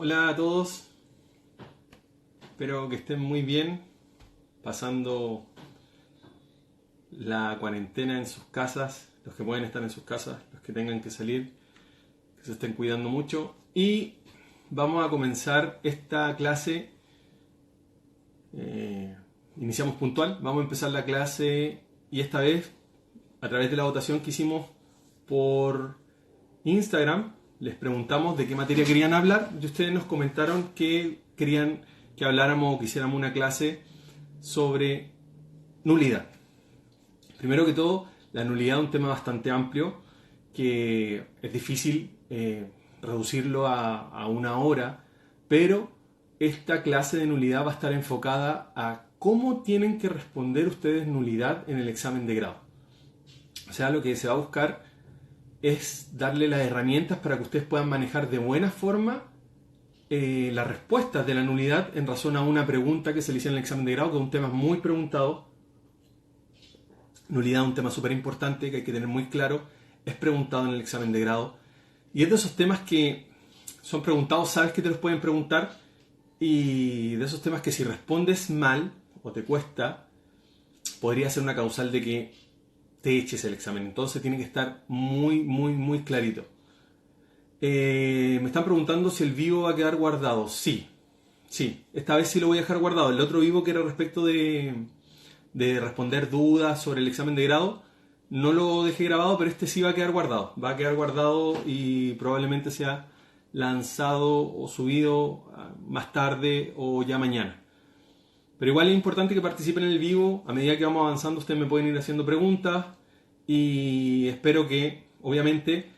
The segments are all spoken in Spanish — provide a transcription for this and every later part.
Hola a todos, espero que estén muy bien, pasando la cuarentena en sus casas, los que pueden estar en sus casas, los que tengan que salir, que se estén cuidando mucho. Y vamos a comenzar esta clase, iniciamos puntual, vamos a empezar la clase y esta vez a través de la votación que hicimos por Instagram. Les preguntamos de qué materia querían hablar y ustedes nos comentaron que querían que habláramos o que hiciéramos una clase sobre nulidad. Primero que todo, la nulidad es un tema bastante amplio que es difícil reducirlo a una hora, pero esta clase de nulidad va a estar enfocada a cómo tienen que responder ustedes nulidad en el examen de grado. O sea, lo que se va a buscar es darle las herramientas para que ustedes puedan manejar de buena forma las respuestas de la nulidad en razón a una pregunta que se le hizo en el examen de grado, que es un tema muy preguntado. Nulidad es un tema súper importante que hay que tener muy claro, es preguntado en el examen de grado y es de esos temas que son preguntados, sabes que te los pueden preguntar, y de esos temas que si respondes mal o te cuesta, podría ser una causal de que te eches el examen. Entonces tiene que estar muy clarito. Me están preguntando si el vivo va a quedar guardado. Sí, esta vez sí lo voy a dejar guardado. El otro vivo que era respecto de responder dudas sobre el examen de grado, no lo dejé grabado, pero este sí va a quedar guardado. Va a quedar guardado y probablemente sea lanzado o subido más tarde o ya mañana. Pero igual es importante que participen en el vivo. A medida que vamos avanzando, ustedes me pueden ir haciendo preguntas y espero que, obviamente,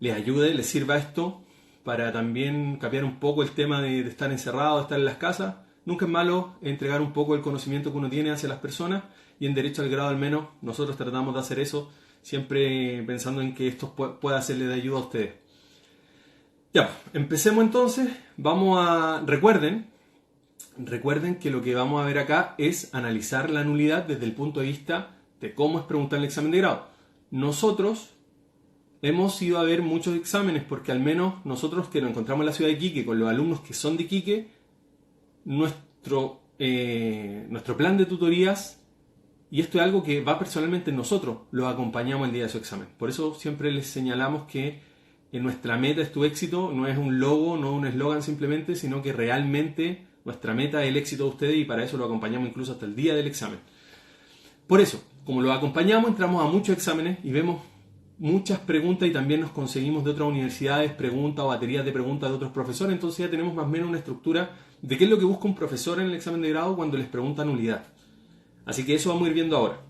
les ayude, les sirva esto para también cambiar un poco el tema de estar encerrado, de estar en las casas. Nunca es malo entregar un poco el conocimiento que uno tiene hacia las personas, y en Derecho al Grado al menos nosotros tratamos de hacer eso, siempre pensando en que esto pueda hacerle de ayuda a ustedes. Ya, empecemos entonces. Recuerden que lo que vamos a ver acá es analizar la nulidad desde el punto de vista de cómo es preguntar el examen de grado. Nosotros hemos ido a ver muchos exámenes porque al menos nosotros que nos encontramos en la ciudad de Iquique con los alumnos que son de Iquique, nuestro plan de tutorías, y esto es algo que va personalmente en nosotros, los acompañamos el día de su examen. Por eso siempre les señalamos que nuestra meta es tu éxito, no es un logo, no un eslogan simplemente, sino que realmente nuestra meta es el éxito de ustedes, y para eso lo acompañamos incluso hasta el día del examen. Por eso, como lo acompañamos, entramos a muchos exámenes y vemos muchas preguntas, y también nos conseguimos de otras universidades preguntas o baterías de preguntas de otros profesores. Entonces ya tenemos más o menos una estructura de qué es lo que busca un profesor en el examen de grado cuando les pregunta nulidad. Así que eso vamos a ir viendo ahora.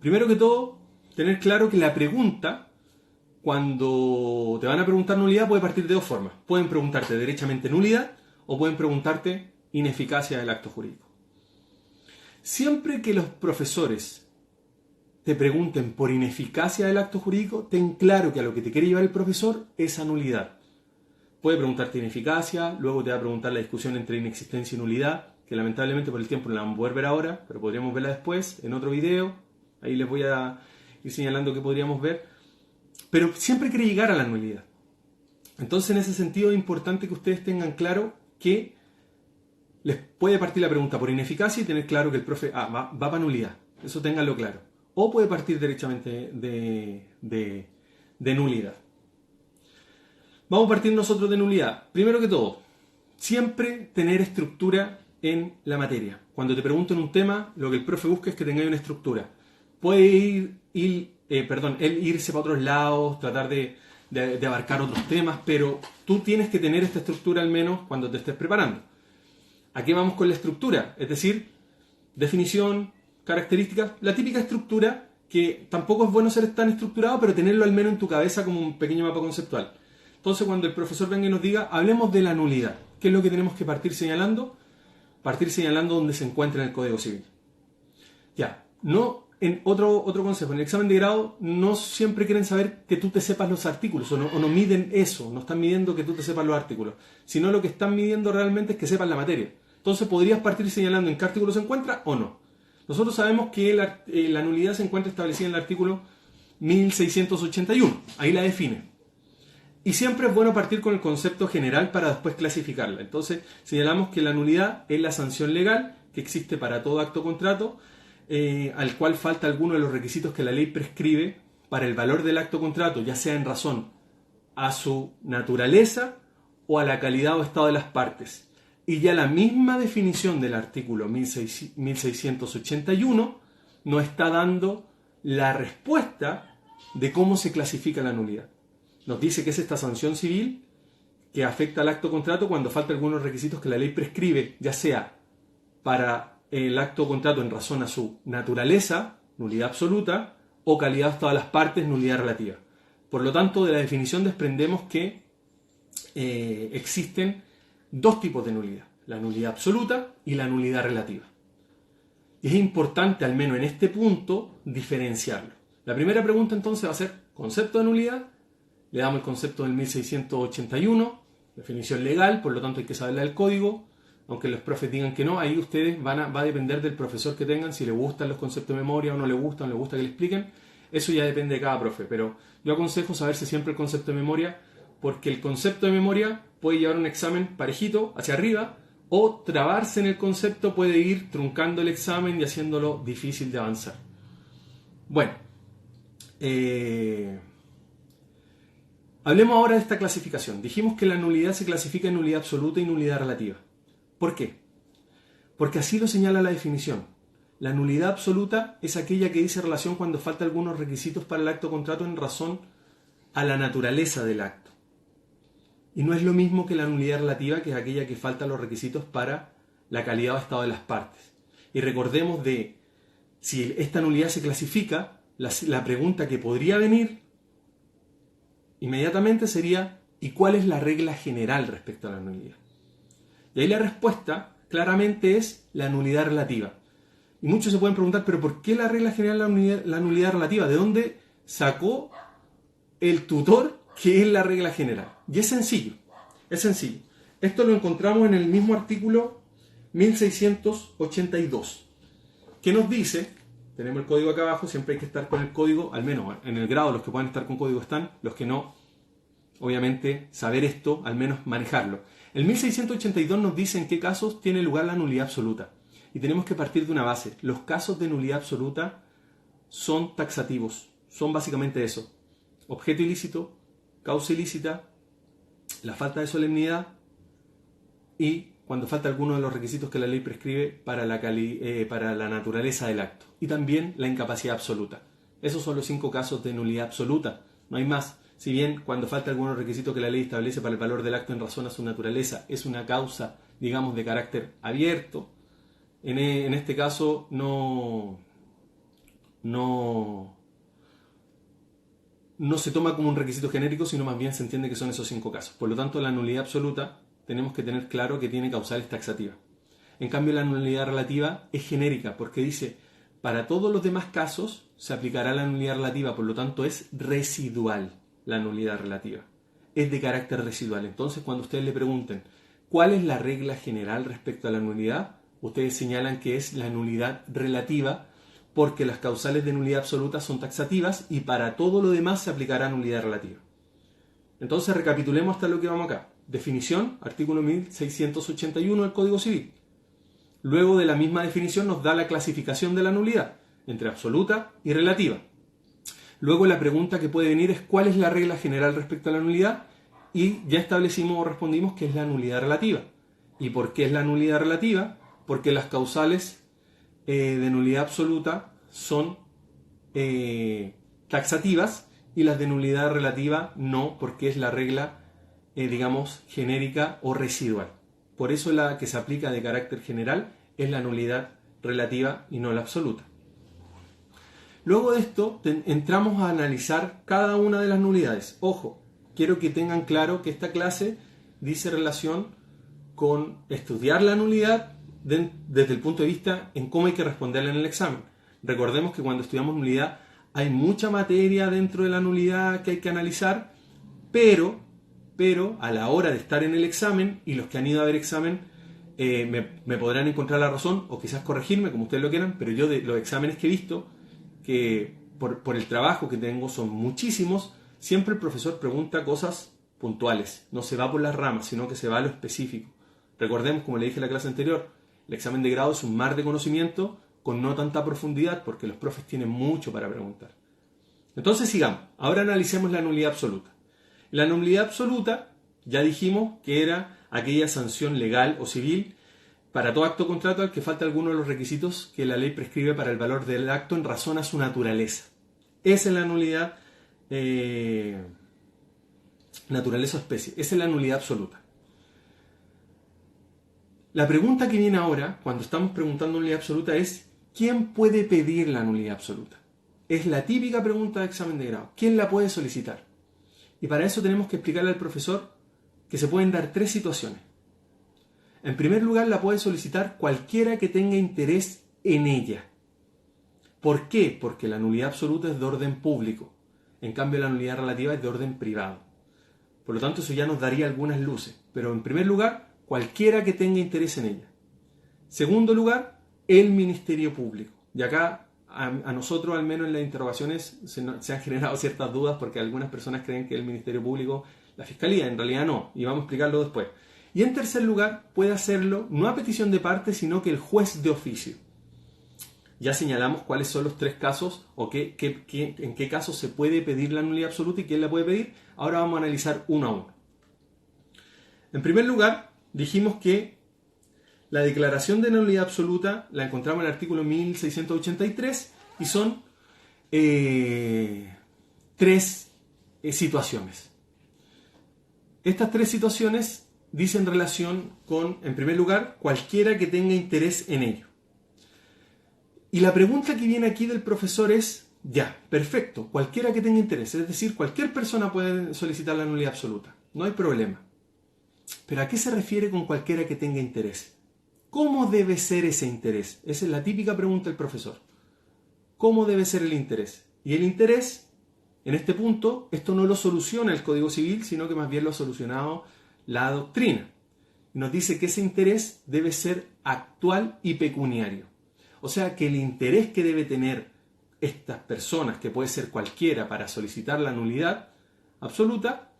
Primero que todo, tener claro que la pregunta, cuando te van a preguntar nulidad, puede partir de dos formas. Pueden preguntarte derechamente nulidad o pueden preguntarte ineficacia del acto jurídico. Siempre que los profesores te pregunten por ineficacia del acto jurídico, ten claro que a lo que te quiere llevar el profesor es a nulidad. Puede preguntarte ineficacia, luego te va a preguntar la discusión entre inexistencia y nulidad, que lamentablemente por el tiempo no la vamos a poder ver ahora, pero podríamos verla después en otro video. Ahí les voy a ir señalando qué podríamos ver. Pero siempre quiere llegar a la nulidad. Entonces, en ese sentido, es importante que ustedes tengan claro que les puede partir la pregunta por ineficacia y tener claro que el profe va para nulidad. Eso ténganlo claro. O puede partir derechamente de nulidad. Vamos a partir nosotros de nulidad. Primero que todo, siempre tener estructura en la materia. Cuando te pregunten un tema, lo que el profe busca es que tengáis una estructura. Puede él irse para otros lados, tratar de abarcar otros temas, pero tú tienes que tener esta estructura al menos cuando te estés preparando. ¿A qué vamos con la estructura? Es decir, definición, características, la típica estructura que tampoco es bueno ser tan estructurado, pero tenerlo al menos en tu cabeza como un pequeño mapa conceptual. Entonces, cuando el profesor venga y nos diga, hablemos de la nulidad, ¿qué es lo que tenemos que partir señalando? Partir señalando dónde se encuentra en el Código Civil. Ya, no en otro consejo, en el examen de grado no siempre quieren saber que tú te sepas los artículos, o no miden eso, no están midiendo que tú te sepas los artículos, sino lo que están midiendo realmente es que sepas la materia. Entonces podrías partir señalando en qué artículo se encuentra o no. Nosotros sabemos que la nulidad se encuentra establecida en el artículo 1681, ahí la define. Y siempre es bueno partir con el concepto general para después clasificarla. Entonces señalamos que la nulidad es la sanción legal que existe para todo acto o contrato, al cual falta alguno de los requisitos que la ley prescribe para el valor del acto o contrato, ya sea en razón a su naturaleza o a la calidad o estado de las partes. Y ya la misma definición del artículo 1681 nos está dando la respuesta de cómo se clasifica la nulidad. Nos dice que es esta sanción civil que afecta al acto o contrato cuando falta algunos requisitos que la ley prescribe, ya sea para el acto o contrato en razón a su naturaleza, nulidad absoluta, o calidad o estado de las partes, nulidad relativa. Por lo tanto, de la definición desprendemos que existen dos tipos de nulidad, la nulidad absoluta y la nulidad relativa. Y es importante, al menos en este punto, diferenciarlo. La primera pregunta entonces va a ser concepto de nulidad. Le damos el concepto del 1681, definición legal, por lo tanto hay que saberla del código. Aunque los profes digan que no, ahí ustedes va a depender del profesor que tengan, si le gustan los conceptos de memoria o no le gustan, le gusta que le expliquen. Eso ya depende de cada profe, pero yo aconsejo saberse siempre el concepto de memoria, porque el concepto de memoria puede llevar un examen parejito hacia arriba, o trabarse en el concepto puede ir truncando el examen y haciéndolo difícil de avanzar. Bueno, hablemos ahora de esta clasificación. Dijimos que la nulidad se clasifica en nulidad absoluta y nulidad relativa. ¿Por qué? Porque así lo señala la definición. La nulidad absoluta es aquella que dice relación cuando falta algunos requisitos para el acto o contrato en razón a la naturaleza del acto. Y no es lo mismo que la nulidad relativa, que es aquella que falta los requisitos para la calidad o estado de las partes. Y recordemos de, si esta nulidad se clasifica, la pregunta que podría venir inmediatamente sería, ¿y cuál es la regla general respecto a la nulidad? Y ahí la respuesta claramente es la nulidad relativa. Y muchos se pueden preguntar, ¿pero por qué la regla general la nulidad relativa? ¿De dónde sacó el tutor qué es la regla general? Y es sencillo, es sencillo. Esto lo encontramos en el mismo artículo 1682, que nos dice, tenemos el código acá abajo, siempre hay que estar con el código, al menos en el grado los que puedan estar con código están, los que no, obviamente saber esto, al menos manejarlo. El 1682 nos dice en qué casos tiene lugar la nulidad absoluta. Y tenemos que partir de una base. Los casos de nulidad absoluta son taxativos. Son básicamente eso. Objeto ilícito, causa ilícita, la falta de solemnidad y cuando falta alguno de los requisitos que la ley prescribe para la naturaleza del acto. Y también la incapacidad absoluta. Esos son los 5 casos de nulidad absoluta. No hay más. Si bien cuando falta algunos requisitos que la ley establece para el valor del acto en razón a su naturaleza es una causa, digamos, de carácter abierto, en este caso no se toma como un requisito genérico, sino más bien se entiende que son esos 5 casos. Por lo tanto, la nulidad absoluta tenemos que tener claro que tiene causales taxativas. En cambio, la nulidad relativa es genérica porque dice, para todos los demás casos se aplicará la nulidad relativa, por lo tanto es residual. La nulidad relativa es de carácter residual. Entonces, cuando ustedes le pregunten ¿cuál es la regla general respecto a la nulidad? Ustedes señalan que es la nulidad relativa porque las causales de nulidad absoluta son taxativas y para todo lo demás se aplicará nulidad relativa. Entonces, recapitulemos hasta lo que vamos acá. Definición, artículo 1681 del Código Civil. Luego de la misma definición nos da la clasificación de la nulidad entre absoluta y relativa. Luego la pregunta que puede venir es ¿cuál es la regla general respecto a la nulidad? Y ya establecimos o respondimos que es la nulidad relativa. ¿Y por qué es la nulidad relativa? Porque las causales de nulidad absoluta son taxativas y las de nulidad relativa no, porque es la regla, digamos, genérica o residual. Por eso la que se aplica de carácter general es la nulidad relativa y no la absoluta. Luego de esto entramos a analizar cada una de las nulidades. Ojo, quiero que tengan claro que esta clase dice relación con estudiar la nulidad desde el punto de vista en cómo hay que responderla en el examen. Recordemos que cuando estudiamos nulidad hay mucha materia dentro de la nulidad que hay que analizar, pero a la hora de estar en el examen, y los que han ido a ver examen me podrán encontrar la razón o quizás corregirme como ustedes lo quieran, pero yo de los exámenes que he visto, que por el trabajo que tengo son muchísimos, siempre el profesor pregunta cosas puntuales. No se va por las ramas, sino que se va a lo específico. Recordemos, como le dije en la clase anterior, el examen de grado es un mar de conocimiento con no tanta profundidad porque los profes tienen mucho para preguntar. Entonces sigamos. Ahora analicemos la nulidad absoluta. La nulidad absoluta ya dijimos que era aquella sanción legal o civil para todo acto contractual que falta alguno de los requisitos que la ley prescribe para el valor del acto en razón a su naturaleza. Esa es la nulidad naturaleza o especie. Esa es la nulidad absoluta. La pregunta que viene ahora, cuando estamos preguntando nulidad absoluta, es ¿quién puede pedir la nulidad absoluta? Es la típica pregunta de examen de grado. ¿Quién la puede solicitar? Y para eso tenemos que explicarle al profesor que se pueden dar tres situaciones. En primer lugar, la puede solicitar cualquiera que tenga interés en ella. ¿Por qué? Porque la nulidad absoluta es de orden público. En cambio, la nulidad relativa es de orden privado. Por lo tanto, eso ya nos daría algunas luces. Pero en primer lugar, cualquiera que tenga interés en ella. Segundo lugar, el Ministerio Público. Y acá, a nosotros, al menos en las interrogaciones, se han generado ciertas dudas porque algunas personas creen que el Ministerio Público, la Fiscalía, en realidad no. Y vamos a explicarlo después. Y en tercer lugar, puede hacerlo no a petición de parte, sino que el juez de oficio. Ya señalamos cuáles son los tres casos o en qué casos se puede pedir la nulidad absoluta y quién la puede pedir. Ahora vamos a analizar uno a uno. En primer lugar, dijimos que la declaración de nulidad absoluta la encontramos en el artículo 1683 y son tres situaciones. Estas tres situaciones dicen relación con, en primer lugar, cualquiera que tenga interés en ello. Y la pregunta que viene aquí del profesor es, ya, perfecto, cualquiera que tenga interés, es decir, cualquier persona puede solicitar la nulidad absoluta, no hay problema. Pero ¿a qué se refiere con cualquiera que tenga interés? ¿Cómo debe ser ese interés? Esa es la típica pregunta del profesor. ¿Cómo debe ser el interés? Y el interés, en este punto, esto no lo soluciona el Código Civil, sino que más bien lo ha solucionado la doctrina. Nos dice que ese interés debe ser actual y pecuniario. O sea que el interés que debe tener estas personas, que puede ser cualquiera, para solicitar la nulidad absoluta,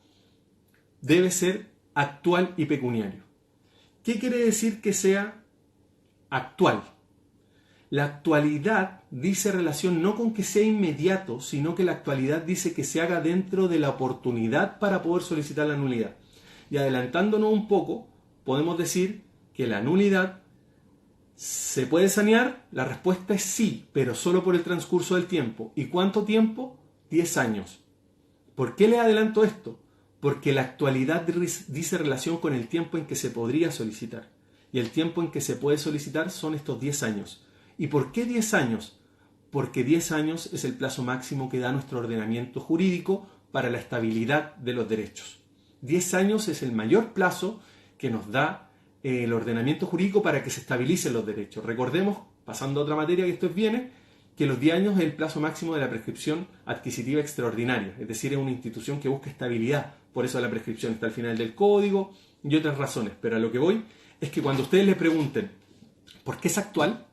debe ser actual y pecuniario. ¿Qué quiere decir que sea actual? La actualidad dice relación no con que sea inmediato, sino que la actualidad dice que se haga dentro de la oportunidad para poder solicitar la nulidad. Y adelantándonos un poco, podemos decir que la nulidad ¿se puede sanear? La respuesta es sí, pero solo por el transcurso del tiempo. ¿Y cuánto tiempo? 10 años. ¿Por qué les adelanto esto? Porque la actualidad dice relación con el tiempo en que se podría solicitar. Y el tiempo en que se puede solicitar son estos 10 años. ¿Y por qué 10 años? Porque 10 años es el plazo máximo que da nuestro ordenamiento jurídico para la estabilidad de los derechos. 10 años es el mayor plazo que nos da el ordenamiento jurídico para que se estabilicen los derechos. Recordemos, pasando a otra materia que esto es bienes, que los 10 años es el plazo máximo de la prescripción adquisitiva extraordinaria, es decir, es una institución que busca estabilidad, por eso la prescripción está al final del código y otras razones. Pero a lo que voy es que cuando ustedes le pregunten ¿por qué es actual?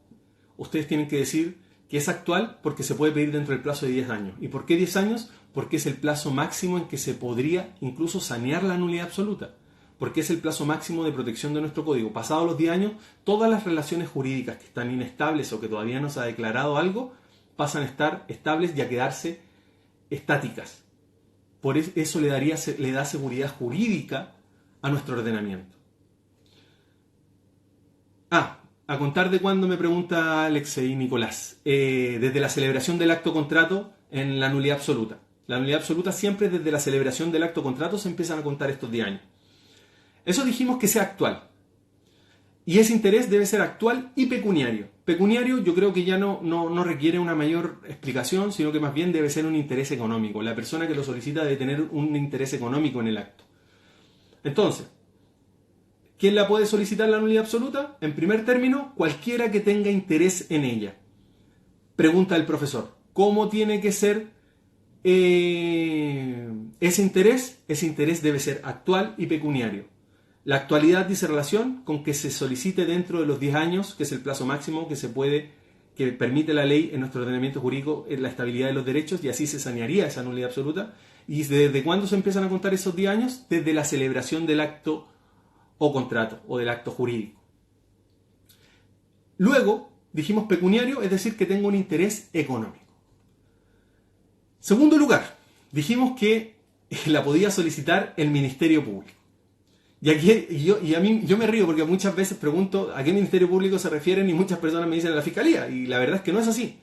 Ustedes tienen que decir que es actual porque se puede pedir dentro del plazo de 10 años. ¿Y por qué 10 años? Porque es el plazo máximo en que se podría incluso sanear la nulidad absoluta. Porque es el plazo máximo de protección de nuestro código. Pasados los 10 años, todas las relaciones jurídicas que están inestables o que todavía no se ha declarado algo, pasan a estar estables y a quedarse estáticas. Por eso le da seguridad jurídica a nuestro ordenamiento. A contar de cuándo me pregunta Alexei y Nicolás. Desde la celebración del acto contrato en la nulidad absoluta. La nulidad absoluta siempre desde la celebración del acto contrato se empiezan a contar estos 10 años. Eso dijimos que sea actual. Y ese interés debe ser actual y pecuniario. Pecuniario yo creo que ya no requiere una mayor explicación, sino que más bien debe ser un interés económico. La persona que lo solicita debe tener un interés económico en el acto. Entonces, ¿quién la puede solicitar la nulidad absoluta? En primer término, cualquiera que tenga interés en ella. Pregunta el profesor, ¿cómo tiene que ser ese interés? Ese interés debe ser actual y pecuniario. La actualidad dice relación con que se solicite dentro de los 10 años, que es el plazo máximo que se puede que permite la ley en nuestro ordenamiento jurídico la estabilidad de los derechos y así se sanearía esa nulidad absoluta. ¿Y desde cuándo se empiezan a contar esos 10 años? Desde la celebración del acto o contrato o del acto jurídico. Luego, dijimos pecuniario, es decir, que tengo un interés económico. Segundo lugar, dijimos que la podía solicitar el Ministerio Público. Y aquí yo me río porque muchas veces pregunto a qué Ministerio Público se refieren y muchas personas me dicen a la Fiscalía. Y la verdad es que no es así.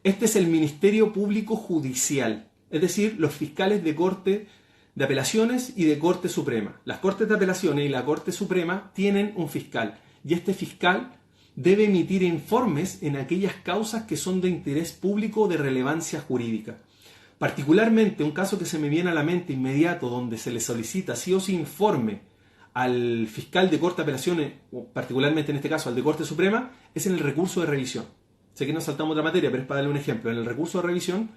Este es el Ministerio Público Judicial. Es decir, los fiscales de Corte de Apelaciones y de Corte Suprema. Las Cortes de Apelaciones y la Corte Suprema tienen un fiscal. Y este fiscal debe emitir informes en aquellas causas que son de interés público o de relevancia jurídica. Particularmente, un caso que se me viene a la mente inmediato donde se le solicita sí o sí informe al fiscal de Corte de Apelaciones, o particularmente en este caso al de Corte Suprema, es en el recurso de revisión. Sé que nos saltamos otra materia, pero es para darle un ejemplo. En el recurso de revisión,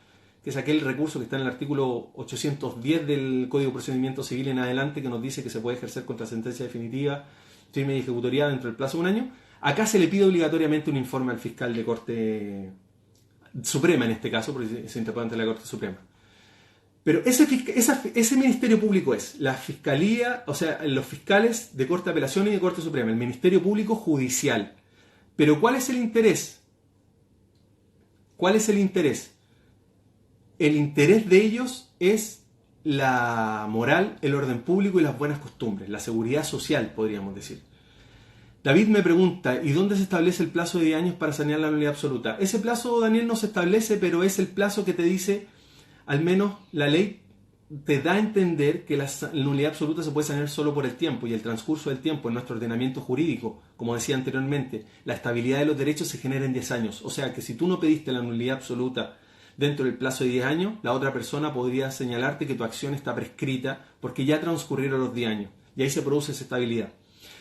que es aquel recurso que está en el artículo 810 del Código de Procedimiento Civil en adelante, que nos dice que se puede ejercer contra sentencia definitiva, firme y ejecutoriada dentro del plazo de un año, acá se le pide obligatoriamente un informe al fiscal de Corte Suprema, en este caso, porque se interpone ante la Corte Suprema. Pero ese Ministerio Público es la Fiscalía, o sea, los fiscales de Corte de Apelaciones y de Corte Suprema, el Ministerio Público Judicial. Pero ¿cuál es el interés? ¿Cuál es el interés? El interés de ellos es la moral, el orden público y las buenas costumbres, la seguridad social, podríamos decir. David me pregunta, ¿y dónde se establece el plazo de 10 años para sanear la nulidad absoluta? Ese plazo, Daniel, no se establece, pero es el plazo que te dice, al menos la ley te da a entender que la nulidad absoluta se puede sanear solo por el tiempo y el transcurso del tiempo en nuestro ordenamiento jurídico, como decía anteriormente, la estabilidad de los derechos se genera en 10 años. O sea que si tú no pediste la nulidad absoluta dentro del plazo de 10 años, la otra persona podría señalarte que tu acción está prescrita porque ya transcurrieron los 10 años y ahí se produce esa estabilidad.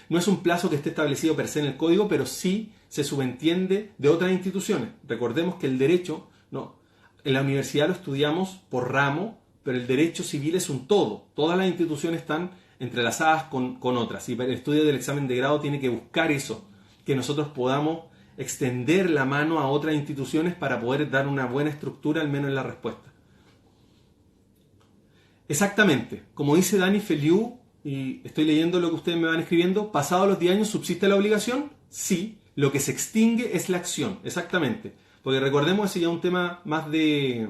No es un plazo que esté establecido per se en el código, pero sí se subentiende de otras instituciones. Recordemos que el derecho, no, en la universidad lo estudiamos por ramo, pero el derecho civil es un todo. Todas las instituciones están entrelazadas con otras. Y el estudio del examen de grado tiene que buscar eso, que nosotros podamos extender la mano a otras instituciones para poder dar una buena estructura, al menos en la respuesta. Exactamente, como dice Dani Feliu, y estoy leyendo lo que ustedes me van escribiendo, ¿pasados los 10 años subsiste la obligación? Sí, lo que se extingue es la acción, exactamente. Porque recordemos, ese ya es un tema más de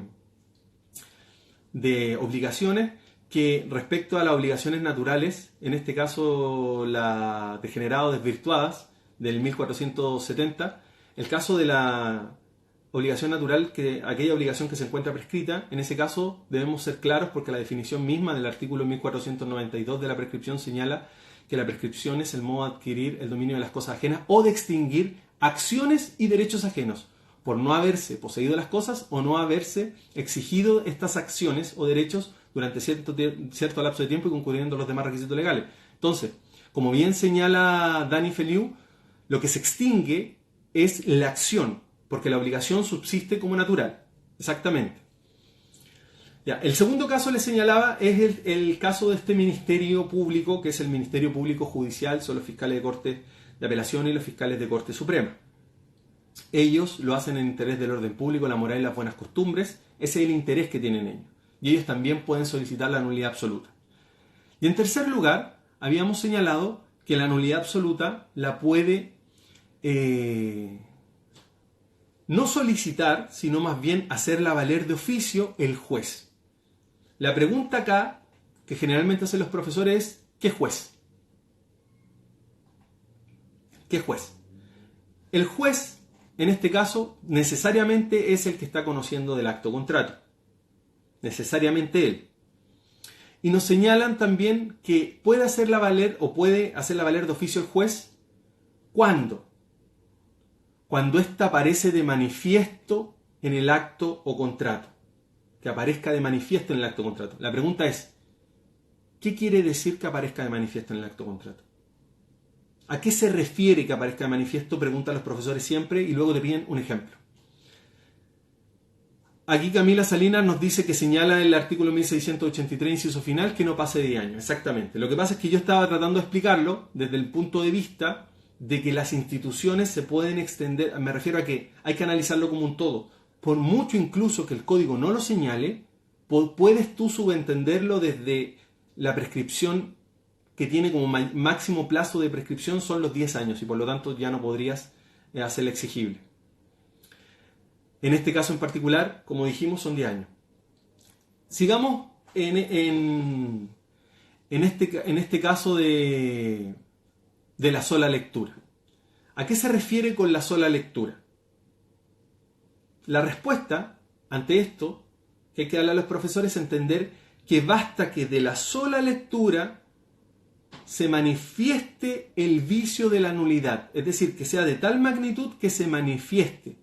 obligaciones, que respecto a las obligaciones naturales, en este caso la degenerado desvirtuadas del 1470, el caso de la obligación natural, que aquella obligación que se encuentra prescrita, en ese caso debemos ser claros porque la definición misma del artículo 1492 de la prescripción señala que la prescripción es el modo de adquirir el dominio de las cosas ajenas o de extinguir acciones y derechos ajenos por no haberse poseído las cosas o no haberse exigido estas acciones o derechos durante cierto lapso de tiempo y concurriendo los demás requisitos legales. Entonces, como bien señala Dani Feliu, lo que se extingue es la acción, porque la obligación subsiste como natural. Exactamente. Ya, el segundo caso les señalaba es el caso de este Ministerio Público, que es el Ministerio Público Judicial, son los fiscales de Corte de Apelación y los fiscales de Corte Suprema. Ellos lo hacen en interés del orden público, la moral y las buenas costumbres. Ese es el interés que tienen ellos. Y ellos también pueden solicitar la nulidad absoluta. Y en tercer lugar, habíamos señalado que la nulidad absoluta la puede no solicitar, sino más bien hacerla valer de oficio el juez. La pregunta acá, que generalmente hacen los profesores, es ¿qué juez? ¿Qué juez? El juez, en este caso, necesariamente es el que está conociendo del acto contrato. Necesariamente él. Y nos señalan también que puede hacerla valer o puede hacerla valer de oficio el juez. ¿Cuándo? Cuando ésta aparece de manifiesto en el acto o contrato. Que aparezca de manifiesto en el acto o contrato. La pregunta es, ¿qué quiere decir que aparezca de manifiesto en el acto o contrato? ¿A qué se refiere que aparezca de manifiesto? Preguntan los profesores siempre y luego te piden un ejemplo. Aquí Camila Salinas nos dice que señala el artículo 1683, inciso final, que no pase de 10 años. Exactamente. Lo que pasa es que yo estaba tratando de explicarlo desde el punto de vista de que las instituciones se pueden extender, me refiero a que hay que analizarlo como un todo. Por mucho incluso que el código no lo señale, puedes tú subentenderlo desde la prescripción que tiene como máximo plazo de prescripción son los 10 años y por lo tanto ya no podrías hacerla exigible. En este caso en particular, como dijimos, son 10 años. Sigamos en este caso de la sola lectura. ¿A qué se refiere con la sola lectura? La respuesta ante esto que hay que darle a los profesores es entender que basta que de la sola lectura se manifieste el vicio de la nulidad, es decir, que sea de tal magnitud que se manifieste.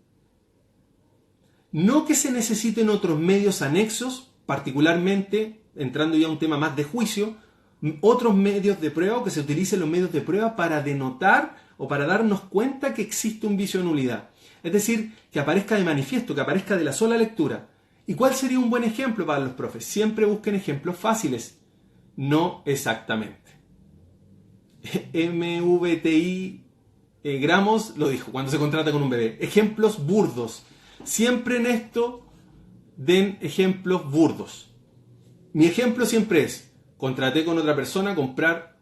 No que se necesiten otros medios anexos, particularmente, entrando ya a un tema más de juicio, otros medios de prueba o que se utilicen los medios de prueba para denotar o para darnos cuenta que existe un vicio de nulidad. Es decir, que aparezca de manifiesto, que aparezca de la sola lectura. ¿Y cuál sería un buen ejemplo para los profes? Siempre busquen ejemplos fáciles. No exactamente. MVTI Gramos lo dijo cuando se contrata con un bebé. Ejemplos burdos. Siempre en esto den ejemplos burdos. Mi ejemplo siempre es: contraté con otra persona a comprar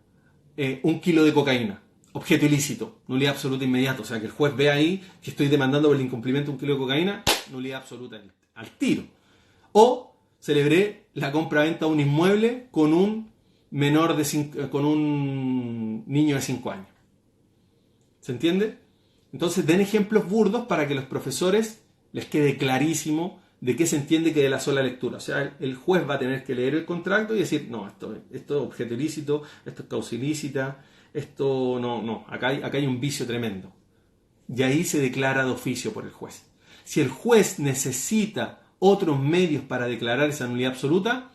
1 kilo de cocaína. Objeto ilícito, nulidad absoluta inmediata. O sea, que el juez ve ahí que estoy demandando por el incumplimiento de 1 kilo de cocaína, nulidad absoluta al tiro. O celebré la compra-venta de un inmueble con un con un niño de 5 años. ¿Se entiende? Entonces den ejemplos burdos para que los profesores les quede clarísimo de qué se entiende que de la sola lectura. O sea, el juez va a tener que leer el contrato y decir, no, esto es objeto ilícito, esto es causa ilícita, esto no, acá hay un vicio tremendo. Y ahí se declara de oficio por el juez. Si el juez necesita otros medios para declarar esa nulidad absoluta,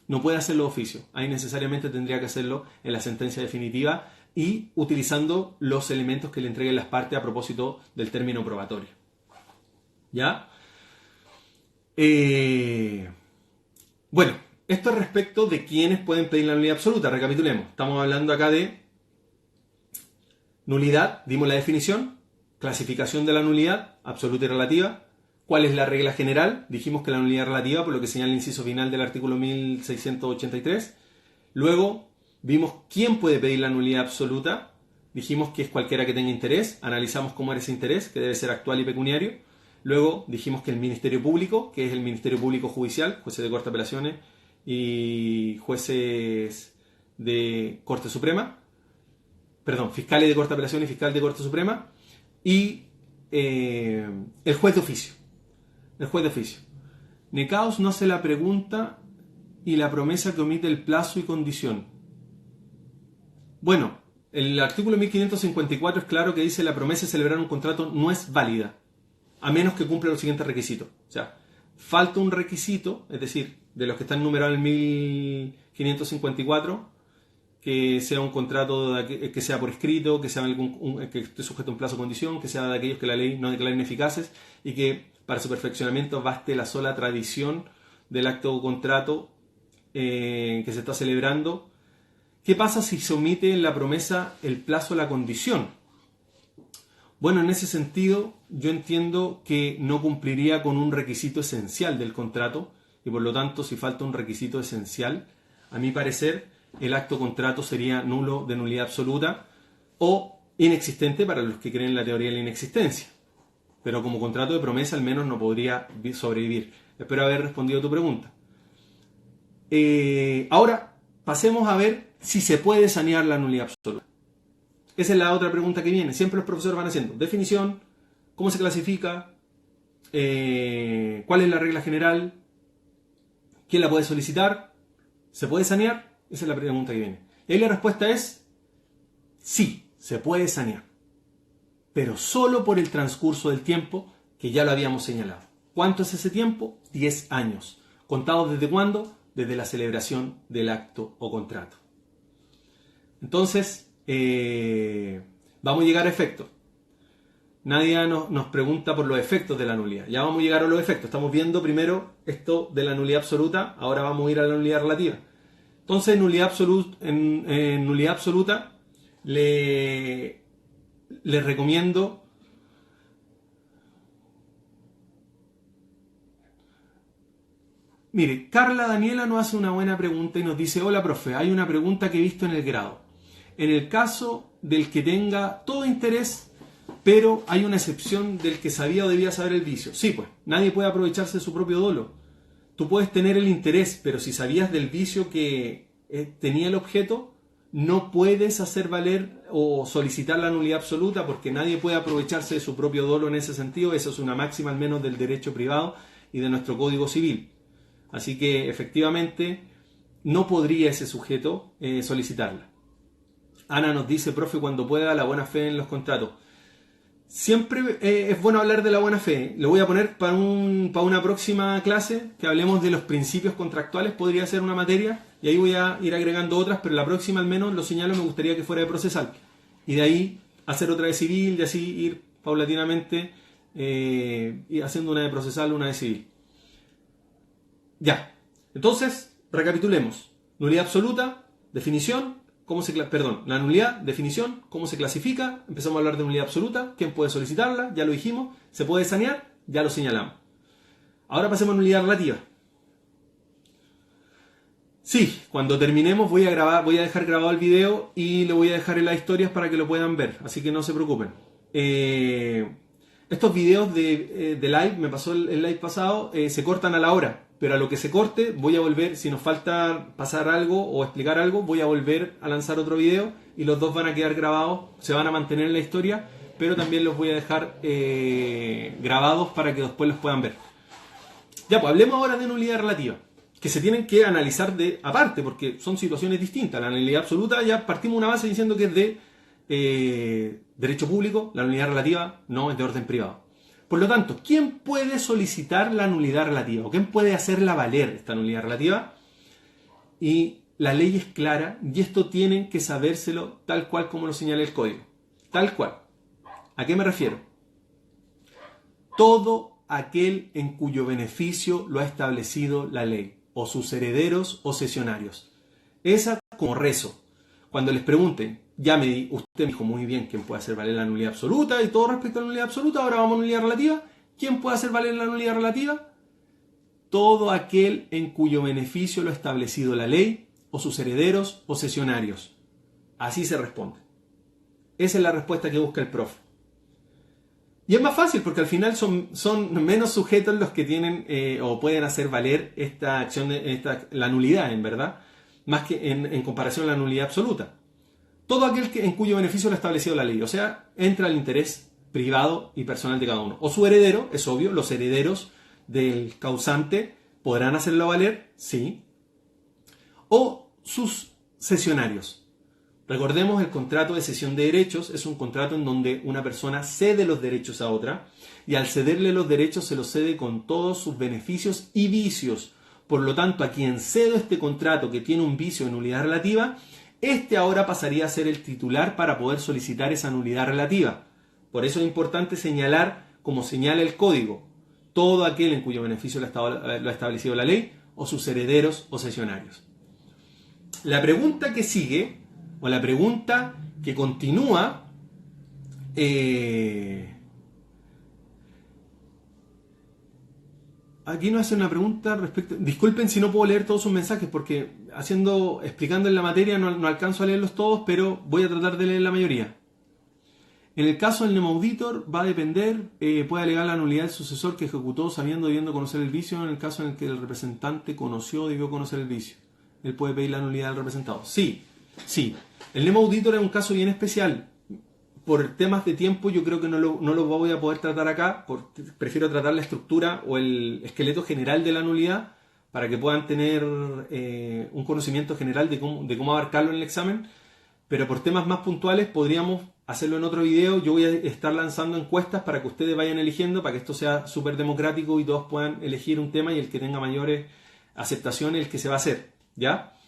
no puede hacerlo de oficio. Ahí necesariamente tendría que hacerlo en la sentencia definitiva y utilizando los elementos que le entreguen las partes a propósito del término probatorio. ¿Ya? Bueno, esto es respecto de quiénes pueden pedir la nulidad absoluta. Recapitulemos. Estamos hablando acá de nulidad, dimos la definición, clasificación de la nulidad, absoluta y relativa. ¿Cuál es la regla general? Dijimos que la nulidad relativa, por lo que señala el inciso final del artículo 1683. Luego vimos quién puede pedir la nulidad absoluta. Dijimos que es cualquiera que tenga interés. Analizamos cómo era ese interés, que debe ser actual y pecuniario. Luego dijimos que el Ministerio Público, que es el Ministerio Público Judicial, jueces de Corte de Apelaciones y jueces de Corte Suprema, fiscales de Corte de Apelaciones y fiscal de Corte Suprema, y el juez de oficio. El juez de oficio. Necaus no hace la pregunta y la promesa que omite el plazo y condición. Bueno, el artículo 1554 es claro que dice la promesa de celebrar un contrato no es válida, a menos que cumpla los siguientes requisitos. O sea, falta un requisito, es decir, de los que están numerados en el 1554, que sea un contrato que sea por escrito, que sea que esté sujeto a un plazo o condición, que sea de aquellos que la ley no declare ineficaces y que para su perfeccionamiento baste la sola tradición del acto o contrato que se está celebrando. ¿Qué pasa si se omite en la promesa el plazo o la condición? Bueno, en ese sentido yo entiendo que no cumpliría con un requisito esencial del contrato y por lo tanto si falta un requisito esencial, a mi parecer el acto o contrato sería nulo de nulidad absoluta o inexistente para los que creen en la teoría de la inexistencia. Pero como contrato de promesa al menos no podría sobrevivir. Espero haber respondido a tu pregunta. Ahora pasemos a ver si se puede sanear la nulidad absoluta. Esa es la otra pregunta que viene. Siempre los profesores van haciendo definición, cómo se clasifica, cuál es la regla general, quién la puede solicitar, ¿se puede sanear? Esa es la pregunta que viene. Y ahí la respuesta es sí, se puede sanear, pero solo por el transcurso del tiempo que ya lo habíamos señalado. ¿Cuánto es ese tiempo? 10 años. ¿Contados desde cuándo? Desde la celebración del acto o contrato. Entonces, vamos a llegar a efectos. Nadie nos pregunta por los efectos de la nulidad. Ya vamos a llegar a los efectos. Estamos viendo primero esto de la nulidad absoluta. Ahora vamos a ir a la nulidad relativa. Entonces, en nulidad absoluta les recomiendo... Mire, Carla Daniela nos hace una buena pregunta y nos dice: hola profe, hay una pregunta que he visto en el grado. En el caso del que tenga todo interés, pero hay una excepción del que sabía o debía saber el vicio. Sí, pues, nadie puede aprovecharse de su propio dolo. Tú puedes tener el interés, pero si sabías del vicio que tenía el objeto, no puedes hacer valer o solicitar la nulidad absoluta, porque nadie puede aprovecharse de su propio dolo en ese sentido. Eso es una máxima al menos del derecho privado y de nuestro Código Civil. Así que efectivamente no podría ese sujeto solicitarla. Ana nos dice: profe, cuando pueda, la buena fe en los contratos. Siempre es bueno hablar de la buena fe. Lo voy a poner para una próxima clase, que hablemos de los principios contractuales. Podría ser una materia, y ahí voy a ir agregando otras, pero la próxima al menos, lo señalo, me gustaría que fuera de procesal. Y de ahí hacer otra de civil, y así ir paulatinamente y haciendo una de procesal, una de civil. Ya, entonces, recapitulemos. Nulidad absoluta, definición, la nulidad, definición, cómo se clasifica. Empezamos a hablar de nulidad absoluta, quién puede solicitarla, ya lo dijimos. Se puede sanear, ya lo señalamos. Ahora pasemos a nulidad relativa. Sí, cuando terminemos voy a dejar grabado el video y lo voy a dejar en las historias para que lo puedan ver, así que no se preocupen. Estos videos de live, me pasó el live pasado, se cortan a la hora. Pero a lo que se corte voy a volver, si nos falta pasar algo o explicar algo, voy a volver a lanzar otro video y los dos van a quedar grabados, se van a mantener en la historia, pero también los voy a dejar grabados para que después los puedan ver. Ya, pues hablemos ahora de nulidad relativa, que se tienen que analizar de aparte, porque son situaciones distintas. La nulidad absoluta ya partimos una base diciendo que es de derecho público, la nulidad relativa no es de orden privado. Por lo tanto, ¿quién puede solicitar la nulidad relativa? ¿O quién puede hacerla valer esta nulidad relativa? Y la ley es clara y esto tienen que sabérselo tal cual como lo señala el código. Tal cual. ¿A qué me refiero? Todo aquel en cuyo beneficio lo ha establecido la ley, o sus herederos o cesionarios. Esa como rezo. Cuando les pregunten, usted me dijo muy bien quién puede hacer valer la nulidad absoluta y todo respecto a la nulidad absoluta, ahora vamos a nulidad relativa. ¿Quién puede hacer valer la nulidad relativa? Todo aquel en cuyo beneficio lo ha establecido la ley, o sus herederos o cesionarios. Así se responde. Esa es la respuesta que busca el profe. Y es más fácil porque al final son menos sujetos los que tienen o pueden hacer valer esta acción, la nulidad, en verdad, más que en comparación a la nulidad absoluta. Todo aquel en cuyo beneficio lo ha establecido la ley, o sea, entra el interés privado y personal de cada uno. O su heredero, es obvio, los herederos del causante podrán hacerlo valer, sí. O sus cesionarios. Recordemos, el contrato de cesión de derechos es un contrato en donde una persona cede los derechos a otra y al cederle los derechos se los cede con todos sus beneficios y vicios. Por lo tanto, a quien cedo este contrato que tiene un vicio de nulidad relativa, este ahora pasaría a ser el titular para poder solicitar esa nulidad relativa. Por eso es importante señalar, como señala el código, todo aquel en cuyo beneficio lo ha establecido la ley o sus herederos o cesionarios. La pregunta que sigue, o la pregunta que continúa, aquí nos hace una pregunta respecto... Disculpen si no puedo leer todos sus mensajes, porque explicando en la materia no alcanzo a leerlos todos, pero voy a tratar de leer la mayoría. En el caso del nemoauditor va a depender, puede alegar la nulidad del sucesor que ejecutó sabiendo o debiendo conocer el vicio, en el caso en el que el representante conoció o debió conocer el vicio. Él puede pedir la nulidad del representado. Sí. El nemoauditor es un caso bien especial. Por temas de tiempo yo creo que no lo voy a poder tratar acá. Prefiero tratar la estructura o el esqueleto general de la nulidad para que puedan tener un conocimiento general de cómo abarcarlo en el examen. Pero por temas más puntuales podríamos hacerlo en otro video. Yo voy a estar lanzando encuestas para que ustedes vayan eligiendo, para que esto sea súper democrático y todos puedan elegir un tema y el que tenga mayores aceptaciones el que se va a hacer. ¿Ya?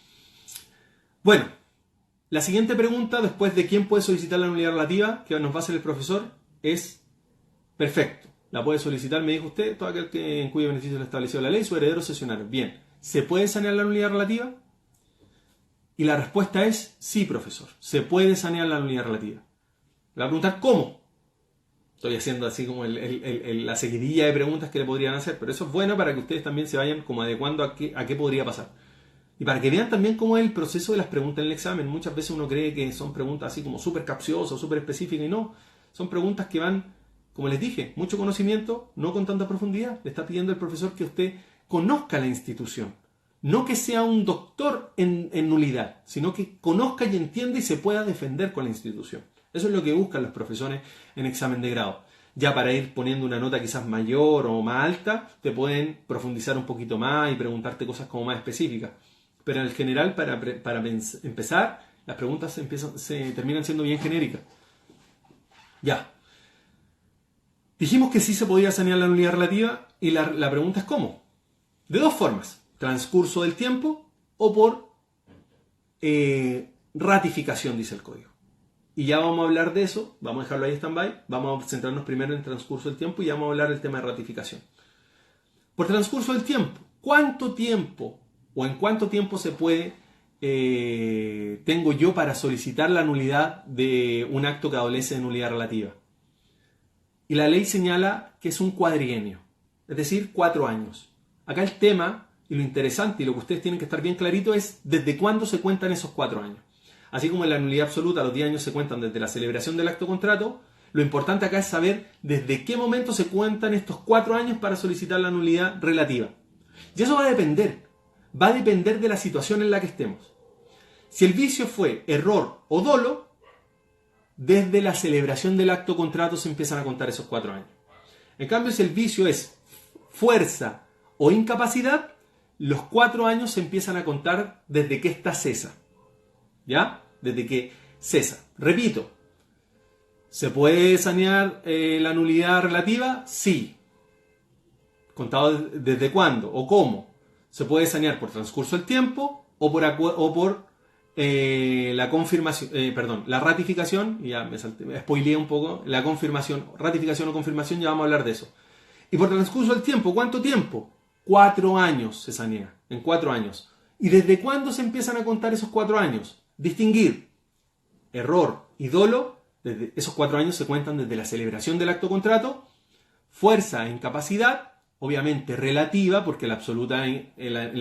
Bueno, la siguiente pregunta, después de quién puede solicitar la nulidad relativa, que nos va a hacer el profesor, es perfecto. La puede solicitar, me dijo usted, todo aquel en cuyo beneficio lo estableció la ley, su heredero cesionario. Bien, ¿se puede sanear la nulidad relativa? Y la respuesta es sí, profesor. Se puede sanear la nulidad relativa. Le va a preguntar cómo. Estoy haciendo así como la seguidilla de preguntas que le podrían hacer, pero eso es bueno para que ustedes también se vayan como adecuando a qué podría pasar. Y para que vean también cómo es el proceso de las preguntas en el examen. Muchas veces uno cree que son preguntas así como súper capciosas, súper específicas, y no. Son preguntas que van, como les dije, mucho conocimiento, no con tanta profundidad. Le está pidiendo el profesor que usted conozca la institución. No que sea un doctor en nulidad, sino que conozca y entienda y se pueda defender con la institución. Eso es lo que buscan los profesores en examen de grado. Ya para ir poniendo una nota quizás mayor o más alta, te pueden profundizar un poquito más y preguntarte cosas como más específicas. Pero en general, para empezar, las preguntas se terminan siendo bien genéricas. Ya. Dijimos que sí se podía sanear la nulidad relativa y la pregunta es ¿cómo? De dos formas. Transcurso del tiempo o por ratificación, dice el código. Y ya vamos a hablar de eso, vamos a dejarlo ahí stand-by, vamos a centrarnos primero en el transcurso del tiempo y ya vamos a hablar del tema de ratificación. Por transcurso del tiempo, ¿cuánto tiempo o en cuánto tiempo se puede, tengo yo para solicitar la nulidad de un acto que adolece de nulidad relativa? Y la ley señala que es un cuadrienio, es decir, 4 años. Acá el tema y lo interesante y lo que ustedes tienen que estar bien clarito es desde cuándo se cuentan esos 4 años. Así como en la nulidad absoluta los 10 años se cuentan desde la celebración del acto contrato, lo importante acá es saber desde qué momento se cuentan estos 4 años para solicitar la nulidad relativa. Y eso va a depender de la situación en la que estemos. Si el vicio fue error o dolo, desde la celebración del acto contrato se empiezan a contar esos 4 años. En cambio, si el vicio es fuerza o incapacidad, los 4 años se empiezan a contar desde que ésta cesa. ¿Ya? Desde que cesa. Repito, ¿se puede sanear la nulidad relativa? Sí. ¿Contado desde cuándo o cómo? Se puede sanear por transcurso del tiempo o por la confirmación, la ratificación, ya me spoileé un poco, la confirmación, ratificación o confirmación, ya vamos a hablar de eso. Y por transcurso del tiempo, ¿cuánto tiempo? 4 años se sanea, en 4 años. ¿Y desde cuándo se empiezan a contar esos 4 años? Distinguir error y dolo, desde esos 4 años se cuentan desde la celebración del acto contrato, fuerza e incapacidad, obviamente relativa, porque la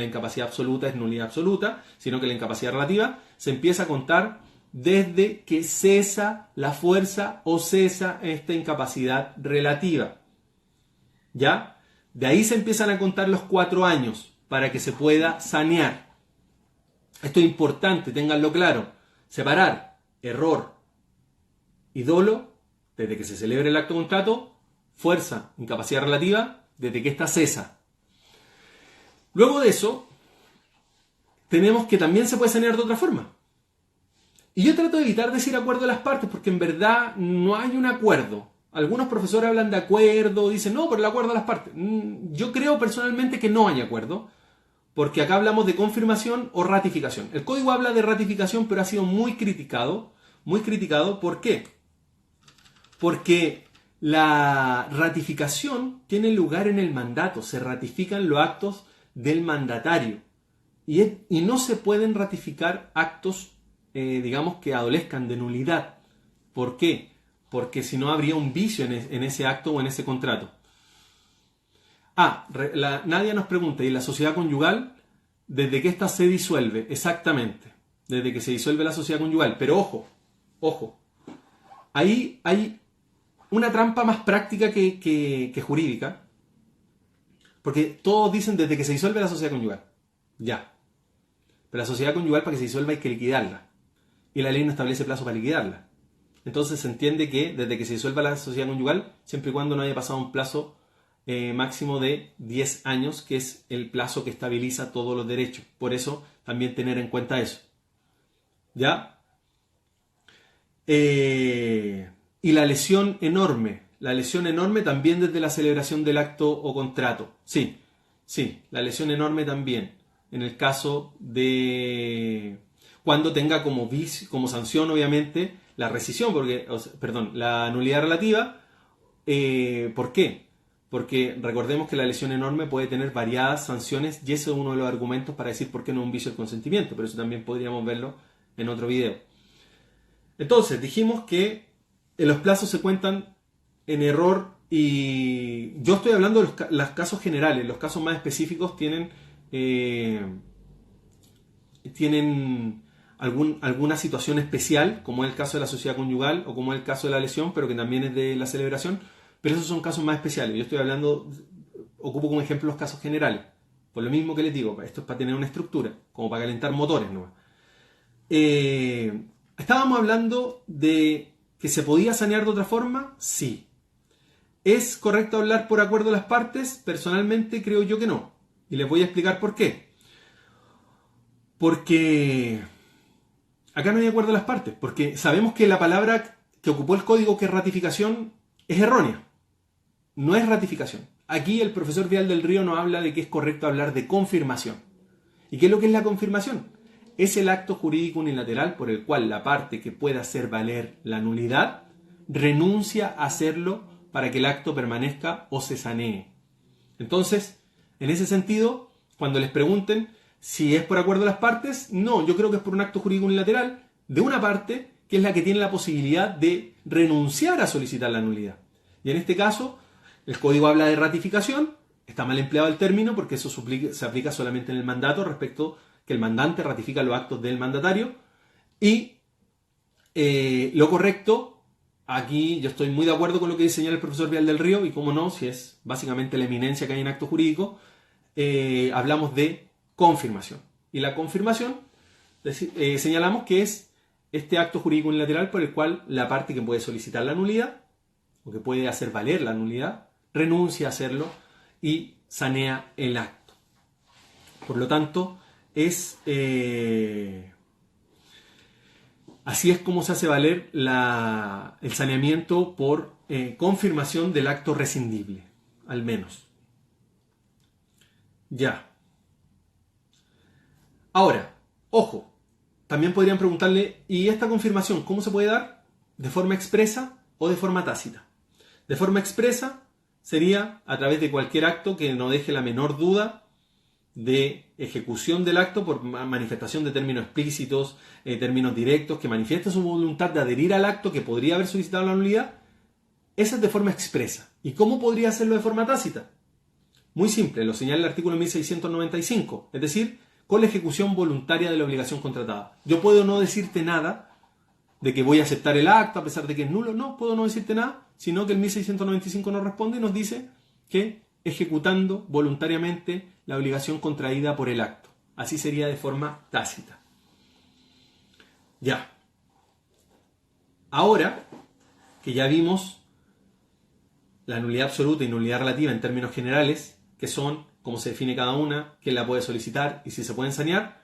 incapacidad absoluta es nulidad absoluta, sino que la incapacidad relativa se empieza a contar desde que cesa la fuerza o cesa esta incapacidad relativa. ¿Ya? De ahí se empiezan a contar los 4 años para que se pueda sanear. Esto es importante, ténganlo claro. Separar error y dolo desde que se celebre el acto contrato, fuerza, incapacidad relativa, desde que ésta cesa. Luego de eso, tenemos que también se puede sanear de otra forma. Y yo trato de evitar decir acuerdo de las partes, porque en verdad no hay un acuerdo. Algunos profesores hablan de acuerdo, dicen, no, por el acuerdo de las partes. Yo creo personalmente que no hay acuerdo, porque acá hablamos de confirmación o ratificación. El código habla de ratificación, pero ha sido muy criticado. Muy criticado, ¿por qué? Porque la ratificación tiene lugar en el mandato, se ratifican los actos del mandatario y no se pueden ratificar actos, digamos, que adolezcan de nulidad. ¿Por qué? Porque si no habría un vicio en ese acto o en ese contrato. Nadia nos pregunta, ¿y la sociedad conyugal? Desde que ésta se disuelve, exactamente, desde que se disuelve la sociedad conyugal. Pero ojo, ahí hay una trampa más práctica que jurídica, porque todos dicen desde que se disuelve la sociedad conyugal. Ya. Pero la sociedad conyugal, para que se disuelva, hay que liquidarla. Y la ley no establece plazo para liquidarla. Entonces se entiende que desde que se disuelva la sociedad conyugal, siempre y cuando no haya pasado un plazo máximo de 10 años, que es el plazo que estabiliza todos los derechos. Por eso también tener en cuenta eso. ¿Ya? Y la lesión enorme también desde la celebración del acto o contrato. Sí, la lesión enorme también. En el caso de cuando tenga como sanción, obviamente, la rescisión, la nulidad relativa. ¿Por qué? Porque recordemos que la lesión enorme puede tener variadas sanciones y ese es uno de los argumentos para decir por qué no es un vicio el consentimiento, pero eso también podríamos verlo en otro video. Entonces, dijimos que los plazos se cuentan en error y yo estoy hablando de los casos generales. Los casos más específicos tienen alguna situación especial, como es el caso de la sociedad conyugal o como es el caso de la lesión, pero que también es de la celebración. Pero esos son casos más especiales. Yo estoy hablando, ocupo como ejemplo los casos generales. Por lo mismo que les digo, esto es para tener una estructura, como para calentar motores, ¿no? Estábamos hablando de que se podía sanear de otra forma, sí. ¿Es correcto hablar por acuerdo de las partes? Personalmente creo yo que no. Y les voy a explicar por qué. Porque acá no hay acuerdo de las partes. Porque sabemos que la palabra que ocupó el código, que es ratificación, es errónea. No es ratificación. Aquí el profesor Vial del Río nos habla de que es correcto hablar de confirmación. ¿Y qué es lo que es la confirmación? Es el acto jurídico unilateral por el cual la parte que pueda hacer valer la nulidad renuncia a hacerlo para que el acto permanezca o se sanee. Entonces, en ese sentido, cuando les pregunten si es por acuerdo de las partes, no, yo creo que es por un acto jurídico unilateral de una parte que es la que tiene la posibilidad de renunciar a solicitar la nulidad. Y en este caso, el código habla de ratificación, está mal empleado el término porque eso se aplica solamente en el mandato respecto que el mandante ratifica los actos del mandatario y lo correcto. Aquí yo estoy muy de acuerdo con lo que señala el profesor Vial del Río y cómo no, si es básicamente la eminencia que hay en acto jurídico, hablamos de confirmación. Y la confirmación señalamos que es este acto jurídico unilateral por el cual la parte que puede solicitar la nulidad o que puede hacer valer la nulidad renuncia a hacerlo y sanea el acto. Por lo tanto, así es como se hace valer el saneamiento por confirmación del acto rescindible, al menos. Ya. Ahora, ojo, también podrían preguntarle, ¿y esta confirmación cómo se puede dar? ¿De forma expresa o de forma tácita? De forma expresa sería a través de cualquier acto que no deje la menor duda de ejecución del acto por manifestación de términos explícitos, términos directos, que manifiesta su voluntad de adherir al acto que podría haber solicitado la nulidad. Esa es de forma expresa. ¿Y cómo podría hacerlo de forma tácita? Muy simple, lo señala el artículo 1695, es decir, con la ejecución voluntaria de la obligación contratada. Yo puedo no decirte nada de que voy a aceptar el acto a pesar de que es nulo, no, puedo no decirte nada, sino que el 1695 nos responde y nos dice que ejecutando voluntariamente la obligación contraída por el acto. Así sería de forma tácita. Ya. Ahora que ya vimos la nulidad absoluta y nulidad relativa en términos generales, que son cómo se define cada una, quién la puede solicitar y si se pueden sanear,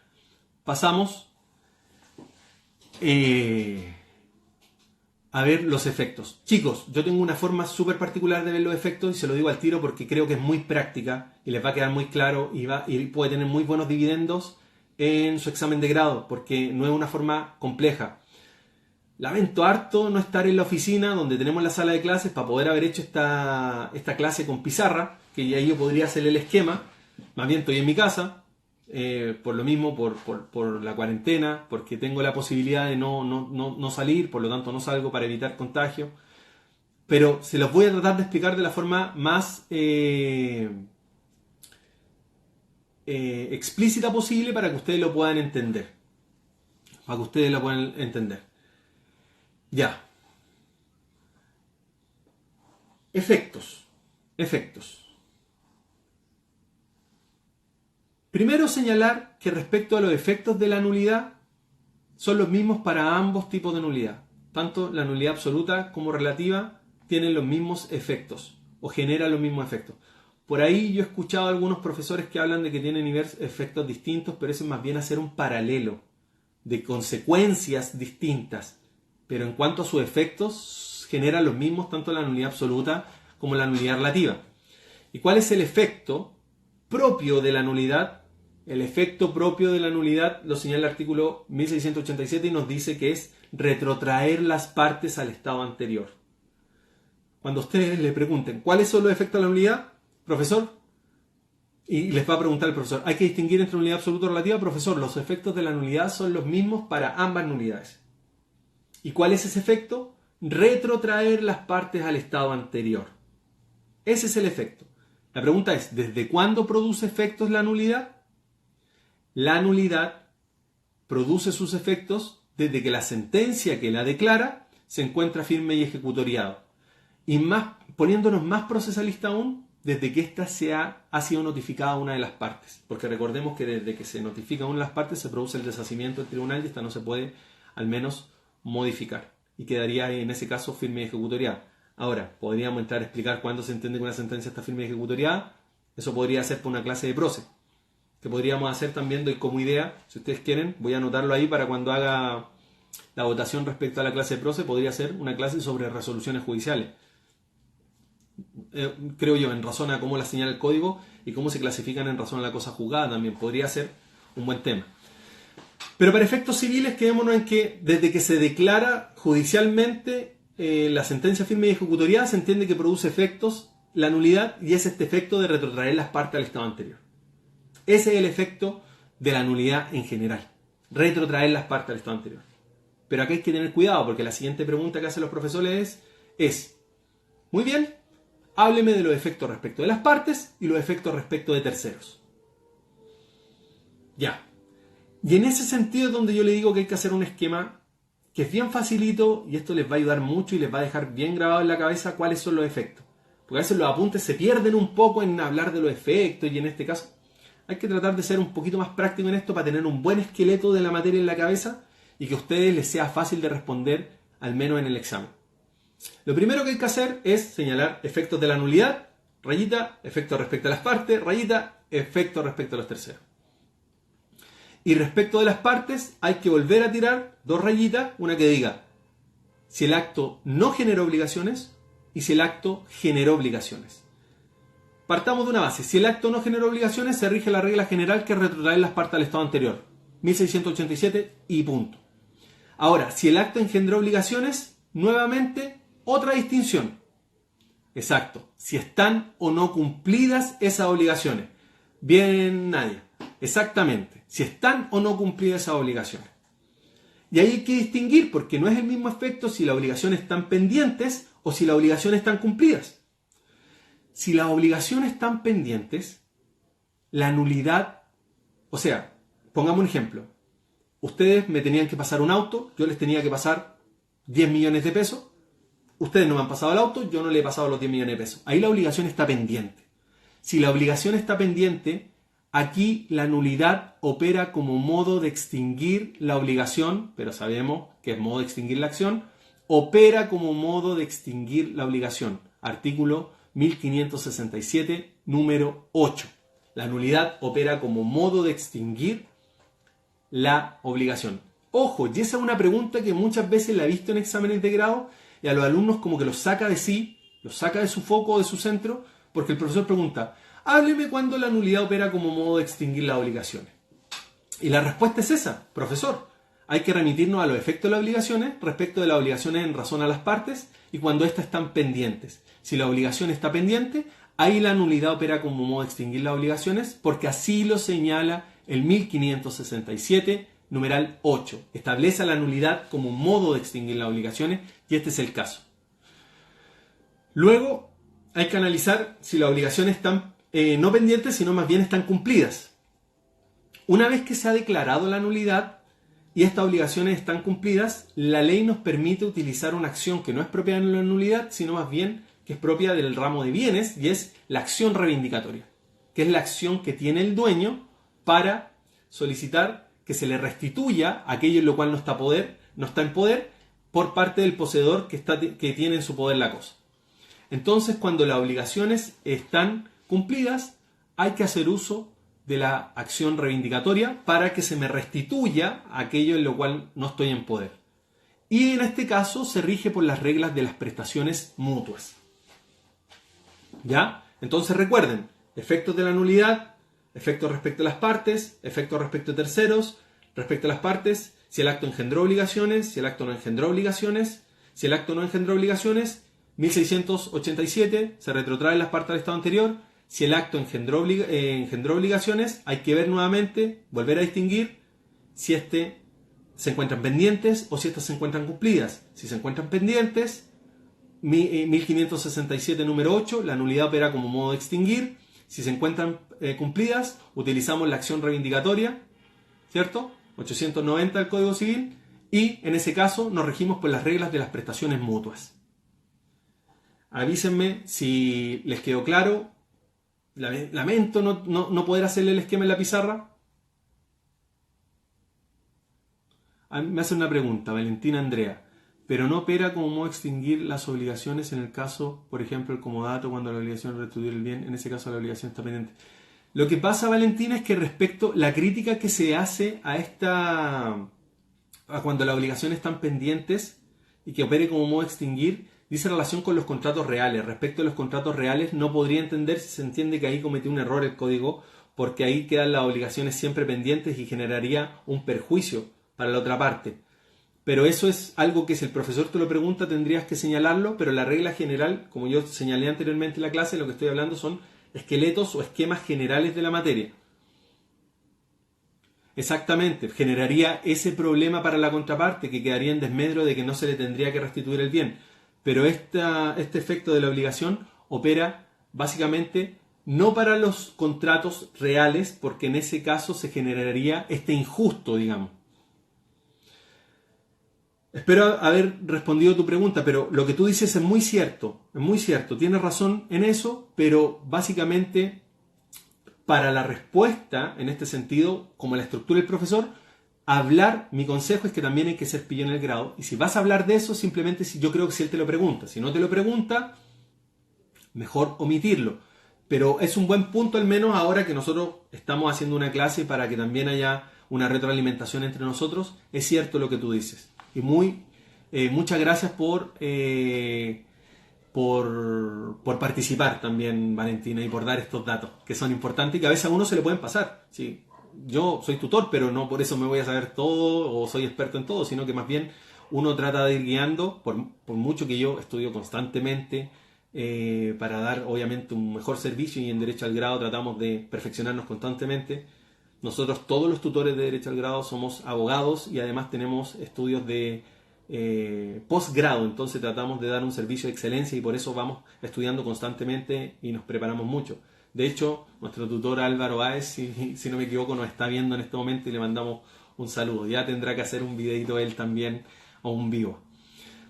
pasamos a ver los efectos. Chicos, yo tengo una forma súper particular de ver los efectos y se lo digo al tiro porque creo que es muy práctica y les va a quedar muy claro y puede tener muy buenos dividendos en su examen de grado porque no es una forma compleja. Lamento harto no estar en la oficina donde tenemos la sala de clases para poder haber hecho esta clase con pizarra, que ya yo podría hacer el esquema. Más bien estoy en mi casa, por lo mismo, por la cuarentena, porque tengo la posibilidad de no salir, por lo tanto no salgo para evitar contagio. Pero se los voy a tratar de explicar de la forma más explícita posible para que ustedes lo puedan entender. Para que ustedes lo puedan entender. Ya. Efectos. Primero señalar que respecto a los efectos de la nulidad son los mismos para ambos tipos de nulidad. Tanto la nulidad absoluta como relativa tienen los mismos efectos o generan los mismos efectos. Por ahí yo he escuchado a algunos profesores que hablan de que tienen efectos distintos, pero eso es más bien hacer un paralelo de consecuencias distintas. Pero en cuanto a sus efectos, generan los mismos tanto la nulidad absoluta como la nulidad relativa. ¿Y cuál es el efecto propio de la nulidad? El efecto propio de la nulidad lo señala el artículo 1687 y nos dice que es retrotraer las partes al estado anterior. Cuando ustedes le pregunten ¿cuáles son los efectos de la nulidad? Profesor, y les va a preguntar el profesor, ¿hay que distinguir entre nulidad absoluta o relativa? Profesor, los efectos de la nulidad son los mismos para ambas nulidades. ¿Y cuál es ese efecto? retrotraer las partes al estado anterior. Ese es el efecto. La pregunta es, ¿desde cuándo produce efectos la nulidad? La nulidad produce sus efectos desde que la sentencia que la declara se encuentra firme y ejecutoriado. Y poniéndonos más procesalistas aún, desde que ésta ha sido notificada a una de las partes. Porque recordemos que desde que se notifica a una de las partes se produce el deshacimiento del tribunal y esta no se puede al menos modificar. Y quedaría en ese caso firme y ejecutoriada. Ahora, podríamos entrar a explicar cuándo se entiende que una sentencia está firme y ejecutoriada. Eso podría ser por una clase de proce, que podríamos hacer también, doy como idea, si ustedes quieren, voy a anotarlo ahí para cuando haga la votación respecto a la clase de proce, podría ser una clase sobre resoluciones judiciales. Creo yo, en razón a cómo la señala el código y cómo se clasifican en razón a la cosa juzgada también, podría ser un buen tema. Pero para efectos civiles quedémonos en que desde que se declara judicialmente la sentencia firme y ejecutoriada se entiende que produce efectos la nulidad y es este efecto de retrotraer las partes al estado anterior. Ese es el efecto de la nulidad en general, retrotraer las partes al estado anterior. Pero acá hay que tener cuidado porque la siguiente pregunta que hacen los profesores es muy bien, hábleme de los efectos respecto de las partes y los efectos respecto de terceros. Ya. Y en ese sentido es donde yo le digo que hay que hacer un esquema que es bien facilito y esto les va a ayudar mucho y les va a dejar bien grabado en la cabeza cuáles son los efectos. Porque a veces los apuntes se pierden un poco en hablar de los efectos y en este caso hay que tratar de ser un poquito más práctico en esto para tener un buen esqueleto de la materia en la cabeza y que a ustedes les sea fácil de responder, al menos en el examen. Lo primero que hay que hacer es señalar efectos de la nulidad, rayita, efectos respecto a las partes, rayita, efectos respecto a los terceros. Y respecto de las partes hay que volver a tirar dos rayitas, una que diga si el acto no generó obligaciones y si el acto generó obligaciones. Partamos de una base. Si el acto no generó obligaciones, se rige la regla general que retrotrae las partes al estado anterior. 1687 y punto. Ahora, si el acto engendró obligaciones, nuevamente, otra distinción. Exacto. Si están o no cumplidas esas obligaciones. Bien, Nadia. Exactamente. Si están o no cumplidas esas obligaciones. Y ahí hay que distinguir porque no es el mismo efecto si las obligaciones están pendientes o si las obligaciones están cumplidas. Si las obligaciones están pendientes, la nulidad, o sea, pongamos un ejemplo. Ustedes me tenían que pasar un auto, yo les tenía que pasar 10 millones de pesos. Ustedes no me han pasado el auto, yo no le he pasado los 10 millones de pesos. Ahí la obligación está pendiente. Si la obligación está pendiente, aquí la nulidad opera como modo de extinguir la obligación, pero sabemos que es modo de extinguir la acción, opera como modo de extinguir la obligación. Artículo 1567, número 8. La nulidad opera como modo de extinguir la obligación. Ojo, y esa es una pregunta que muchas veces la he visto en exámenes de grado y a los alumnos como que los saca de sí, los saca de su foco o de su centro, porque el profesor pregunta, hábleme cuando la nulidad opera como modo de extinguir las obligaciones. Y la respuesta es esa, profesor. Hay que remitirnos a los efectos de las obligaciones respecto de las obligaciones en razón a las partes y cuando éstas están pendientes. Si la obligación está pendiente, ahí la nulidad opera como modo de extinguir las obligaciones porque así lo señala el 1567, numeral 8. Establece la nulidad como modo de extinguir las obligaciones y este es el caso. Luego hay que analizar si las obligaciones están no pendientes, sino más bien están cumplidas. Una vez que se ha declarado la nulidad y estas obligaciones están cumplidas, la ley nos permite utilizar una acción que no es propia de la nulidad, sino más bien que es propia del ramo de bienes y es la acción reivindicatoria, que es la acción que tiene el dueño para solicitar que se le restituya aquello en lo cual no está en poder por parte del poseedor que tiene en su poder la cosa. Entonces, cuando las obligaciones están cumplidas, hay que hacer uso de la acción reivindicatoria para que se me restituya aquello en lo cual no estoy en poder. Y en este caso se rige por las reglas de las prestaciones mutuas. ¿Ya? Entonces recuerden, efectos de la nulidad, efectos respecto a las partes, efectos respecto a terceros, respecto a las partes, si el acto engendró obligaciones, si el acto no engendró obligaciones, si el acto no engendró obligaciones, 1687, se retrotrae las partes del estado anterior. Si el acto engendró obligaciones, hay que ver nuevamente, volver a distinguir si este se encuentran pendientes o si estas se encuentran cumplidas. Si se encuentran pendientes, 1567 número 8, la nulidad opera como modo de extinguir. Si se encuentran cumplidas, utilizamos la acción reivindicatoria, ¿cierto? 890 del Código Civil, y en ese caso nos regimos por las reglas de las prestaciones mutuas. Avísenme si les quedó claro. Lamento no poder hacerle el esquema en la pizarra. Me hace una pregunta, Valentina Andrea. Pero no opera como modo de extinguir las obligaciones en el caso, por ejemplo, el comodato, cuando la obligación es restituir el bien, en ese caso la obligación está pendiente. Lo que pasa, Valentina, es que respecto la crítica que se hace a cuando las obligaciones están pendientes y que opere como modo de extinguir, dice relación con los contratos reales. Respecto a los contratos reales, no podría entender si se entiende que ahí cometió un error el código, porque ahí quedan las obligaciones siempre pendientes y generaría un perjuicio para la otra parte. Pero eso es algo que si el profesor te lo pregunta tendrías que señalarlo, pero la regla general, como yo señalé anteriormente en la clase, lo que estoy hablando son esqueletos o esquemas generales de la materia. Exactamente, generaría ese problema para la contraparte que quedaría en desmedro de que no se le tendría que restituir el bien. Pero este efecto de la obligación opera básicamente no para los contratos reales, porque en ese caso se generaría este injusto, digamos. Espero haber respondido tu pregunta, pero lo que tú dices es muy cierto, tienes razón en eso, pero básicamente para la respuesta, en este sentido, como la estructura del profesor, mi consejo es que también hay que ser pillo en el grado, y si vas a hablar de eso, simplemente yo creo que si él te lo pregunta, si no te lo pregunta, mejor omitirlo. Pero es un buen punto al menos ahora que nosotros estamos haciendo una clase para que también haya una retroalimentación entre nosotros, es cierto lo que tú dices. Y muchas gracias por participar también, Valentina, y por dar estos datos, que son importantes y que a veces a uno se le pueden pasar. ¿Sí? Yo soy tutor, pero no por eso me voy a saber todo o soy experto en todo, sino que más bien uno trata de ir guiando, por mucho que yo estudio constantemente para dar obviamente un mejor servicio, y en Derecho al Grado tratamos de perfeccionarnos constantemente. Nosotros, todos los tutores de Derecho al Grado, somos abogados y además tenemos estudios de posgrado, entonces tratamos de dar un servicio de excelencia y por eso vamos estudiando constantemente y nos preparamos mucho. De hecho, nuestro tutor Álvaro Báez, si no me equivoco, nos está viendo en este momento y le mandamos un saludo. Ya tendrá que hacer un videito él también o un vivo.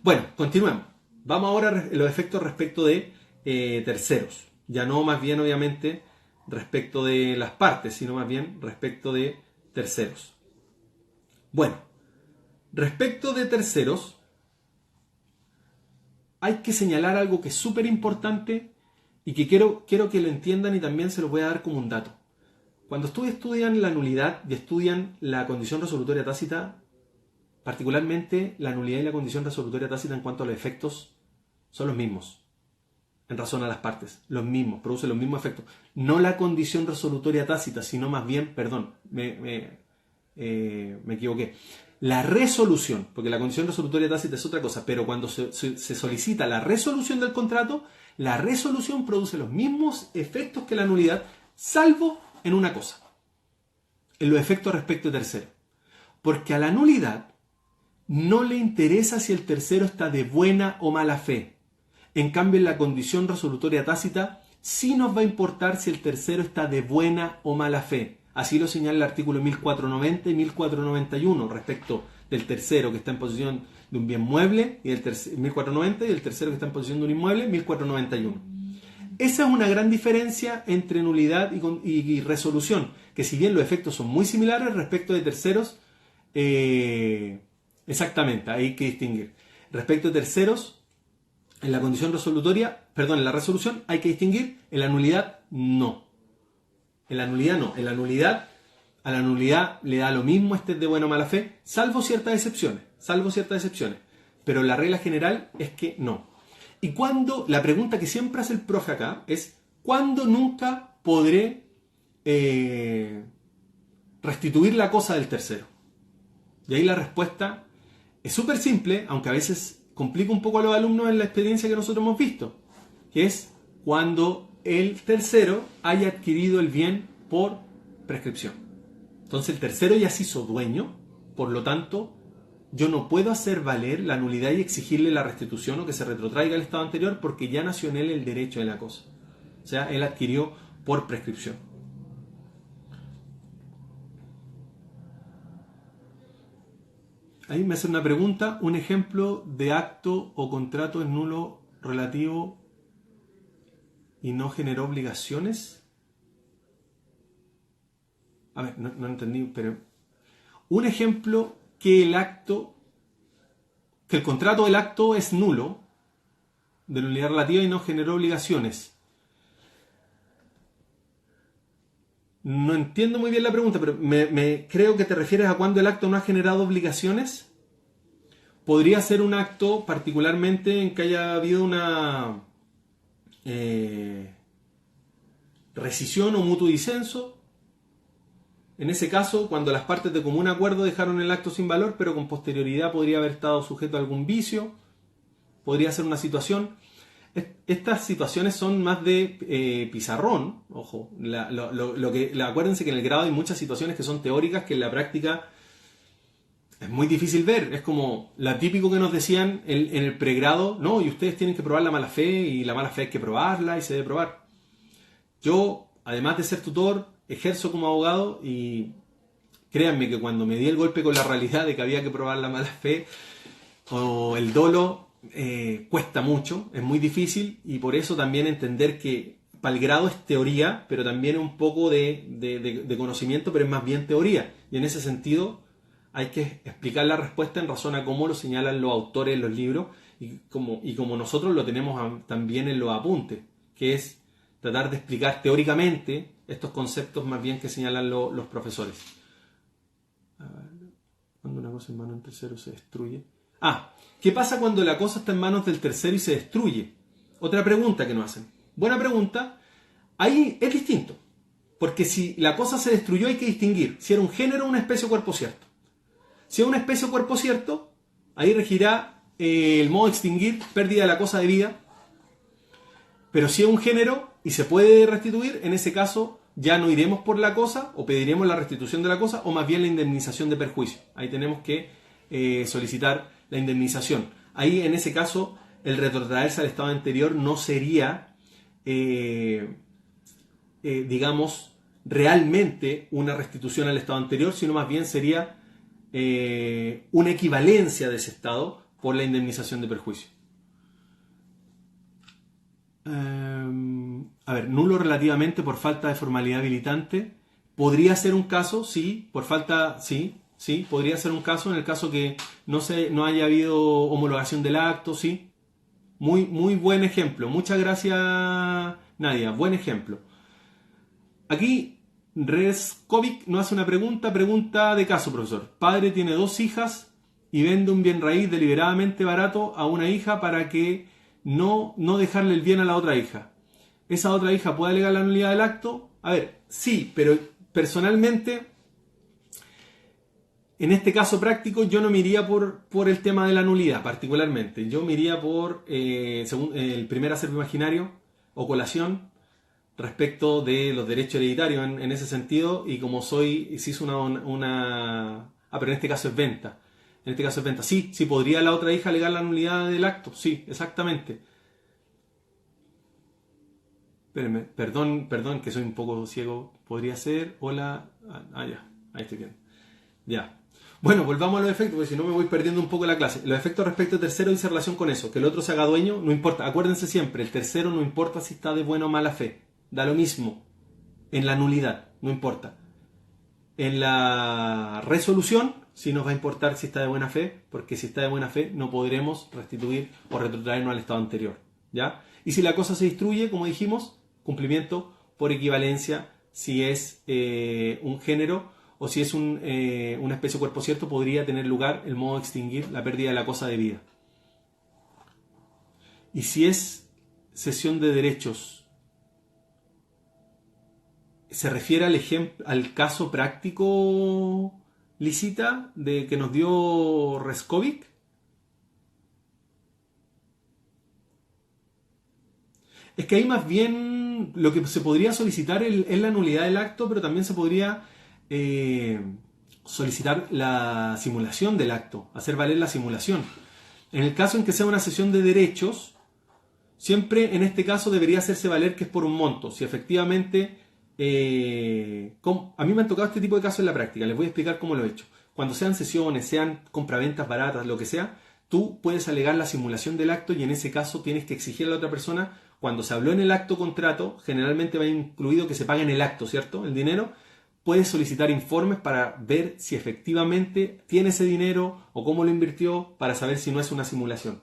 Bueno, continuemos. Vamos ahora a los efectos respecto de terceros. Ya no más bien, obviamente, respecto de las partes, sino más bien respecto de terceros. Bueno, respecto de terceros, hay que señalar algo que es súper importante y que quiero que lo entiendan y también se los voy a dar como un dato. Cuando ustedes estudian la nulidad y estudian la condición resolutoria tácita, particularmente la nulidad y la condición resolutoria tácita en cuanto a los efectos son los mismos. En razón a las partes, los mismos, producen los mismos efectos. No la condición resolutoria tácita, sino más bien, perdón, me equivoqué. La resolución, porque la condición resolutoria tácita es otra cosa, pero cuando se solicita la resolución del contrato, la resolución produce los mismos efectos que la nulidad, salvo en una cosa, en los efectos respecto de tercero. Porque a la nulidad no le interesa si el tercero está de buena o mala fe. En cambio, en la condición resolutoria tácita sí nos va a importar si el tercero está de buena o mala fe. Así lo señala el artículo 1490 y 1491 respecto del tercero que está en posesión de un bien mueble, y el 1490, y el tercero que está en posesión de un inmueble, 1491. Esa es una gran diferencia entre nulidad y resolución, que si bien los efectos son muy similares respecto de terceros, exactamente, hay que distinguir. Respecto de terceros, en la condición resolutoria, perdón, en la resolución hay que distinguir, en la nulidad no. En la nulidad no. En la nulidad, a la nulidad le da lo mismo esté de buena o mala fe, salvo ciertas excepciones. Pero la regla general es que no. Y la pregunta que siempre hace el profe acá es, ¿cuándo nunca podré restituir la cosa del tercero? Y ahí la respuesta es súper simple, aunque a veces complica un poco a los alumnos en la experiencia que nosotros hemos visto, que es cuando el tercero haya adquirido el bien por prescripción. Entonces el tercero ya se hizo dueño, por lo tanto yo no puedo hacer valer la nulidad y exigirle la restitución o que se retrotraiga al estado anterior porque ya nació en él el derecho de la cosa. O sea, él adquirió por prescripción. Ahí me hace una pregunta. Un ejemplo de acto o contrato es nulo relativo y no generó obligaciones. A ver, no entendí, pero un ejemplo que el contrato del acto es nulo de nulidad relativa y no generó obligaciones. No entiendo muy bien la pregunta, pero creo que te refieres a cuando el acto no ha generado obligaciones. Podría ser un acto particularmente en que haya habido una rescisión o mutuo disenso. En ese caso, cuando las partes de común acuerdo dejaron el acto sin valor, pero con posterioridad podría haber estado sujeto a algún vicio, podría ser una situación. Estas situaciones son más de pizarrón, ojo. Acuérdense que en el grado hay muchas situaciones que son teóricas que en la práctica es muy difícil ver. Es como la típico que nos decían en el pregrado, no, y ustedes tienen que probar la mala fe, y la mala fe hay que probarla y se debe probar. Yo, además de ser tutor, ejerzo como abogado y créanme que cuando me di el golpe con la realidad de que había que probar la mala fe o el dolo, cuesta mucho, es muy difícil, y por eso también entender que para el grado es teoría, pero también un poco de conocimiento, pero es más bien teoría. Y en ese sentido hay que explicar la respuesta en razón a cómo lo señalan los autores en los libros y como nosotros lo tenemos también en los apuntes, que es tratar de explicar teóricamente estos conceptos más bien que señalan los profesores. Cuando una cosa en manos del tercero se destruye. ¿Qué pasa cuando la cosa está en manos del tercero y se destruye? Otra pregunta que nos hacen. Buena pregunta. Ahí es distinto. Porque si la cosa se destruyó hay que distinguir si era un género o una especie o cuerpo cierto. Si es una especie o cuerpo cierto, ahí regirá el modo de extinguir, pérdida de la cosa de vida. Pero si es un género y se puede restituir, en ese caso ya no iremos por la cosa o pediremos la restitución de la cosa o más bien la indemnización de perjuicio. Ahí tenemos que solicitar la indemnización. Ahí en ese caso el retrotraerse al estado anterior no sería, digamos, realmente una restitución al estado anterior, sino más bien sería una equivalencia de ese estado por la indemnización de perjuicio. Nulo relativamente por falta de formalidad habilitante. Podría ser un caso, sí, por falta, sí, podría ser un caso en el caso que no haya habido homologación del acto, sí. Muy buen ejemplo. Muchas gracias, Nadia. Buen ejemplo. Aquí, Reskovic nos hace una pregunta de caso, profesor. Padre tiene 2 hijas y vende un bien raíz deliberadamente barato a una hija para que no dejarle el bien a la otra hija. ¿Esa otra hija puede alegar la nulidad del acto? A ver, sí, pero personalmente, en este caso práctico, yo no me iría por el tema de la nulidad, particularmente. Yo me iría por según el primer acervo imaginario o colación respecto de los derechos hereditarios en ese sentido, y como se hizo una pero en este caso es venta. En este caso es venta. Sí, podría la otra hija alegar la nulidad del acto. Sí, exactamente. Espérenme, perdón, que soy un poco ciego. Podría ser, hola. Ya, ahí estoy bien. Ya. Bueno, volvamos a los efectos, porque si no me voy perdiendo un poco la clase. Los efectos respecto al tercero dice relación con eso. Que el otro se haga dueño, no importa. Acuérdense siempre, el tercero no importa si está de buena o mala fe. Da lo mismo. En la nulidad, no importa. En la resolución sí nos va a importar si está de buena fe, porque si está de buena fe no podremos restituir o retrotraernos al estado anterior, ¿ya? Y si la cosa se destruye, como dijimos, cumplimiento por equivalencia, si es un género o si es una especie o cuerpo cierto, podría tener lugar el modo de extinguir la pérdida de la cosa de vida. Y si es cesión de derechos, ¿se refiere al caso práctico, Lisita, de que nos dio Reskovic? Es que ahí más bien lo que se podría solicitar es la nulidad del acto, pero también se podría solicitar la simulación del acto, hacer valer la simulación. En el caso en que sea una sesión de derechos, siempre en este caso debería hacerse valer que es por un monto. Si efectivamente, a mí me han tocado este tipo de casos en la práctica, les voy a explicar cómo lo he hecho. Cuando sean sesiones, sean compraventas baratas, lo que sea, tú puedes alegar la simulación del acto y en ese caso tienes que exigir a la otra persona, cuando se habló en el acto contrato, generalmente va incluido que se pague en el acto, ¿cierto? El dinero. Puedes solicitar informes para ver si efectivamente tiene ese dinero o cómo lo invirtió para saber si no es una simulación.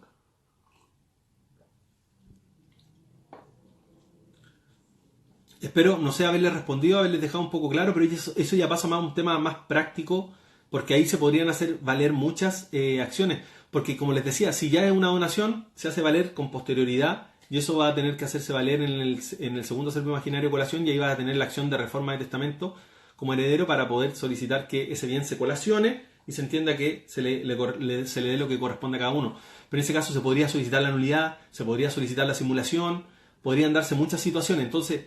Espero, no sé, haberles respondido, haberles dejado un poco claro, pero eso ya pasa más a un tema más práctico, porque ahí se podrían hacer valer muchas acciones. Porque como les decía, si ya es una donación, se hace valer con posterioridad y eso va a tener que hacerse valer en el segundo acervo imaginario de colación y ahí va a tener la acción de reforma de testamento como heredero para poder solicitar que ese bien se colacione y se entienda que se le dé lo que corresponde a cada uno. Pero en ese caso se podría solicitar la nulidad, se podría solicitar la simulación, podrían darse muchas situaciones. Entonces,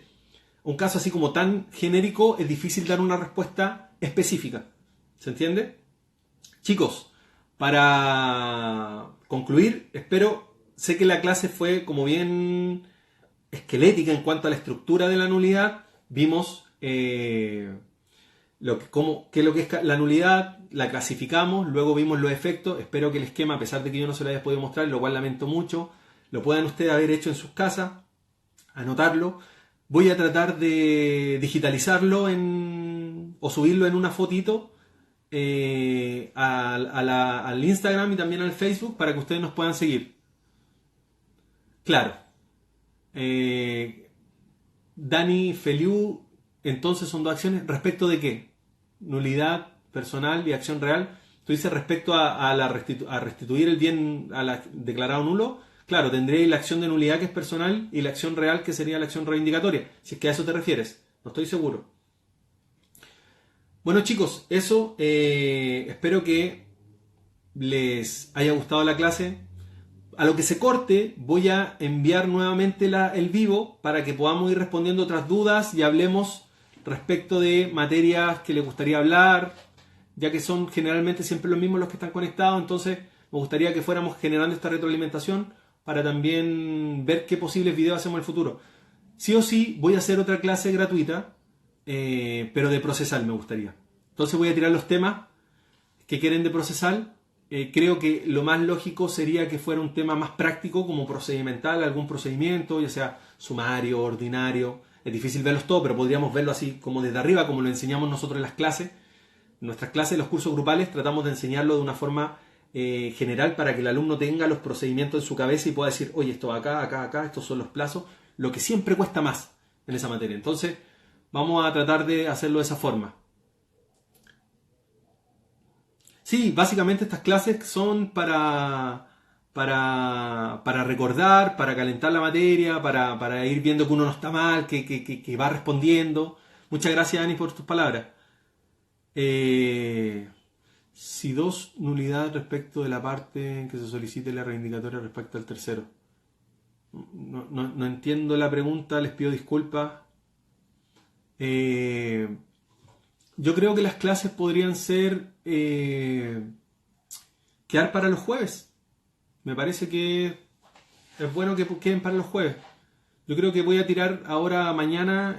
un caso así como tan genérico es difícil dar una respuesta específica. ¿Se entiende? Chicos, para concluir, sé que la clase fue como bien esquelética en cuanto a la estructura de la nulidad. Vimos qué es lo que es la nulidad, la clasificamos, luego vimos los efectos. Espero que el esquema, a pesar de que yo no se lo haya podido mostrar, lo cual lamento mucho, lo puedan ustedes haber hecho en sus casas, anotarlo. Voy a tratar de digitalizarlo o subirlo en una fotito al Instagram y también al Facebook para que ustedes nos puedan seguir. Claro. Dani Feliu, entonces son dos acciones. ¿Respecto de qué? Nulidad personal y acción real. Tú dices respecto a restituir el bien declarado nulo. Claro, tendréis la acción de nulidad que es personal y la acción real que sería la acción reivindicatoria. Si es que a eso te refieres. No estoy seguro. Bueno chicos, eso. Espero que les haya gustado la clase. A lo que se corte voy a enviar nuevamente el vivo para que podamos ir respondiendo otras dudas y hablemos respecto de materias que les gustaría hablar, ya que son generalmente siempre los mismos los que están conectados. Entonces me gustaría que fuéramos generando esta retroalimentación para también ver qué posibles videos hacemos en el futuro. Sí o sí voy a hacer otra clase gratuita, pero de procesal me gustaría. Entonces voy a tirar los temas que quieren de procesal. Creo que lo más lógico sería que fuera un tema más práctico, como procedimental, algún procedimiento, ya sea sumario, ordinario. Es difícil verlos todos, pero podríamos verlo así como desde arriba, como lo enseñamos nosotros en las clases. En nuestras clases, los cursos grupales, tratamos de enseñarlo de una forma general para que el alumno tenga los procedimientos en su cabeza y pueda decir, oye, esto acá, acá, acá, estos son los plazos, lo que siempre cuesta más en esa materia. Entonces, vamos a tratar de hacerlo de esa forma. Sí, básicamente estas clases son para recordar, para calentar la materia, para ir viendo que uno no está mal, que va respondiendo. Muchas gracias, Ani, por tus palabras. Si dos nulidades respecto de la parte en que se solicite la reivindicatoria respecto al tercero. No entiendo la pregunta, les pido disculpas. Yo creo que las clases podrían ser quedar para los jueves. Me parece que es bueno que queden para los jueves. Yo creo que voy a tirar ahora mañana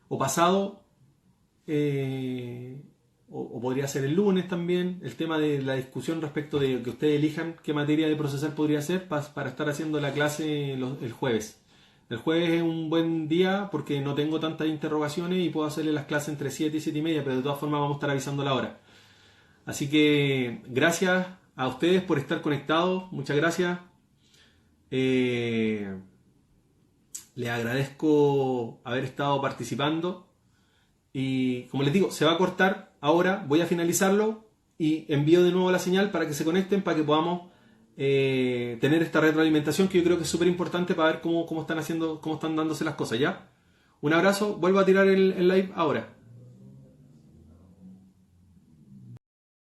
o pasado o podría ser el lunes también el tema de la discusión respecto de que ustedes elijan qué materia de procesal podría ser para estar haciendo la clase el jueves. El jueves es un buen día porque no tengo tantas interrogaciones y puedo hacerle las clases entre 7 y 7 y media, pero de todas formas vamos a estar avisando la hora. Así que gracias a ustedes por estar conectados, muchas gracias. Les agradezco haber estado participando y como les digo, se va a cortar ahora, voy a finalizarlo y envío de nuevo la señal para que se conecten, para que podamos tener esta retroalimentación que yo creo que es súper importante para ver cómo están dándose las cosas, ¿ya? Un abrazo, vuelvo a tirar el live ahora.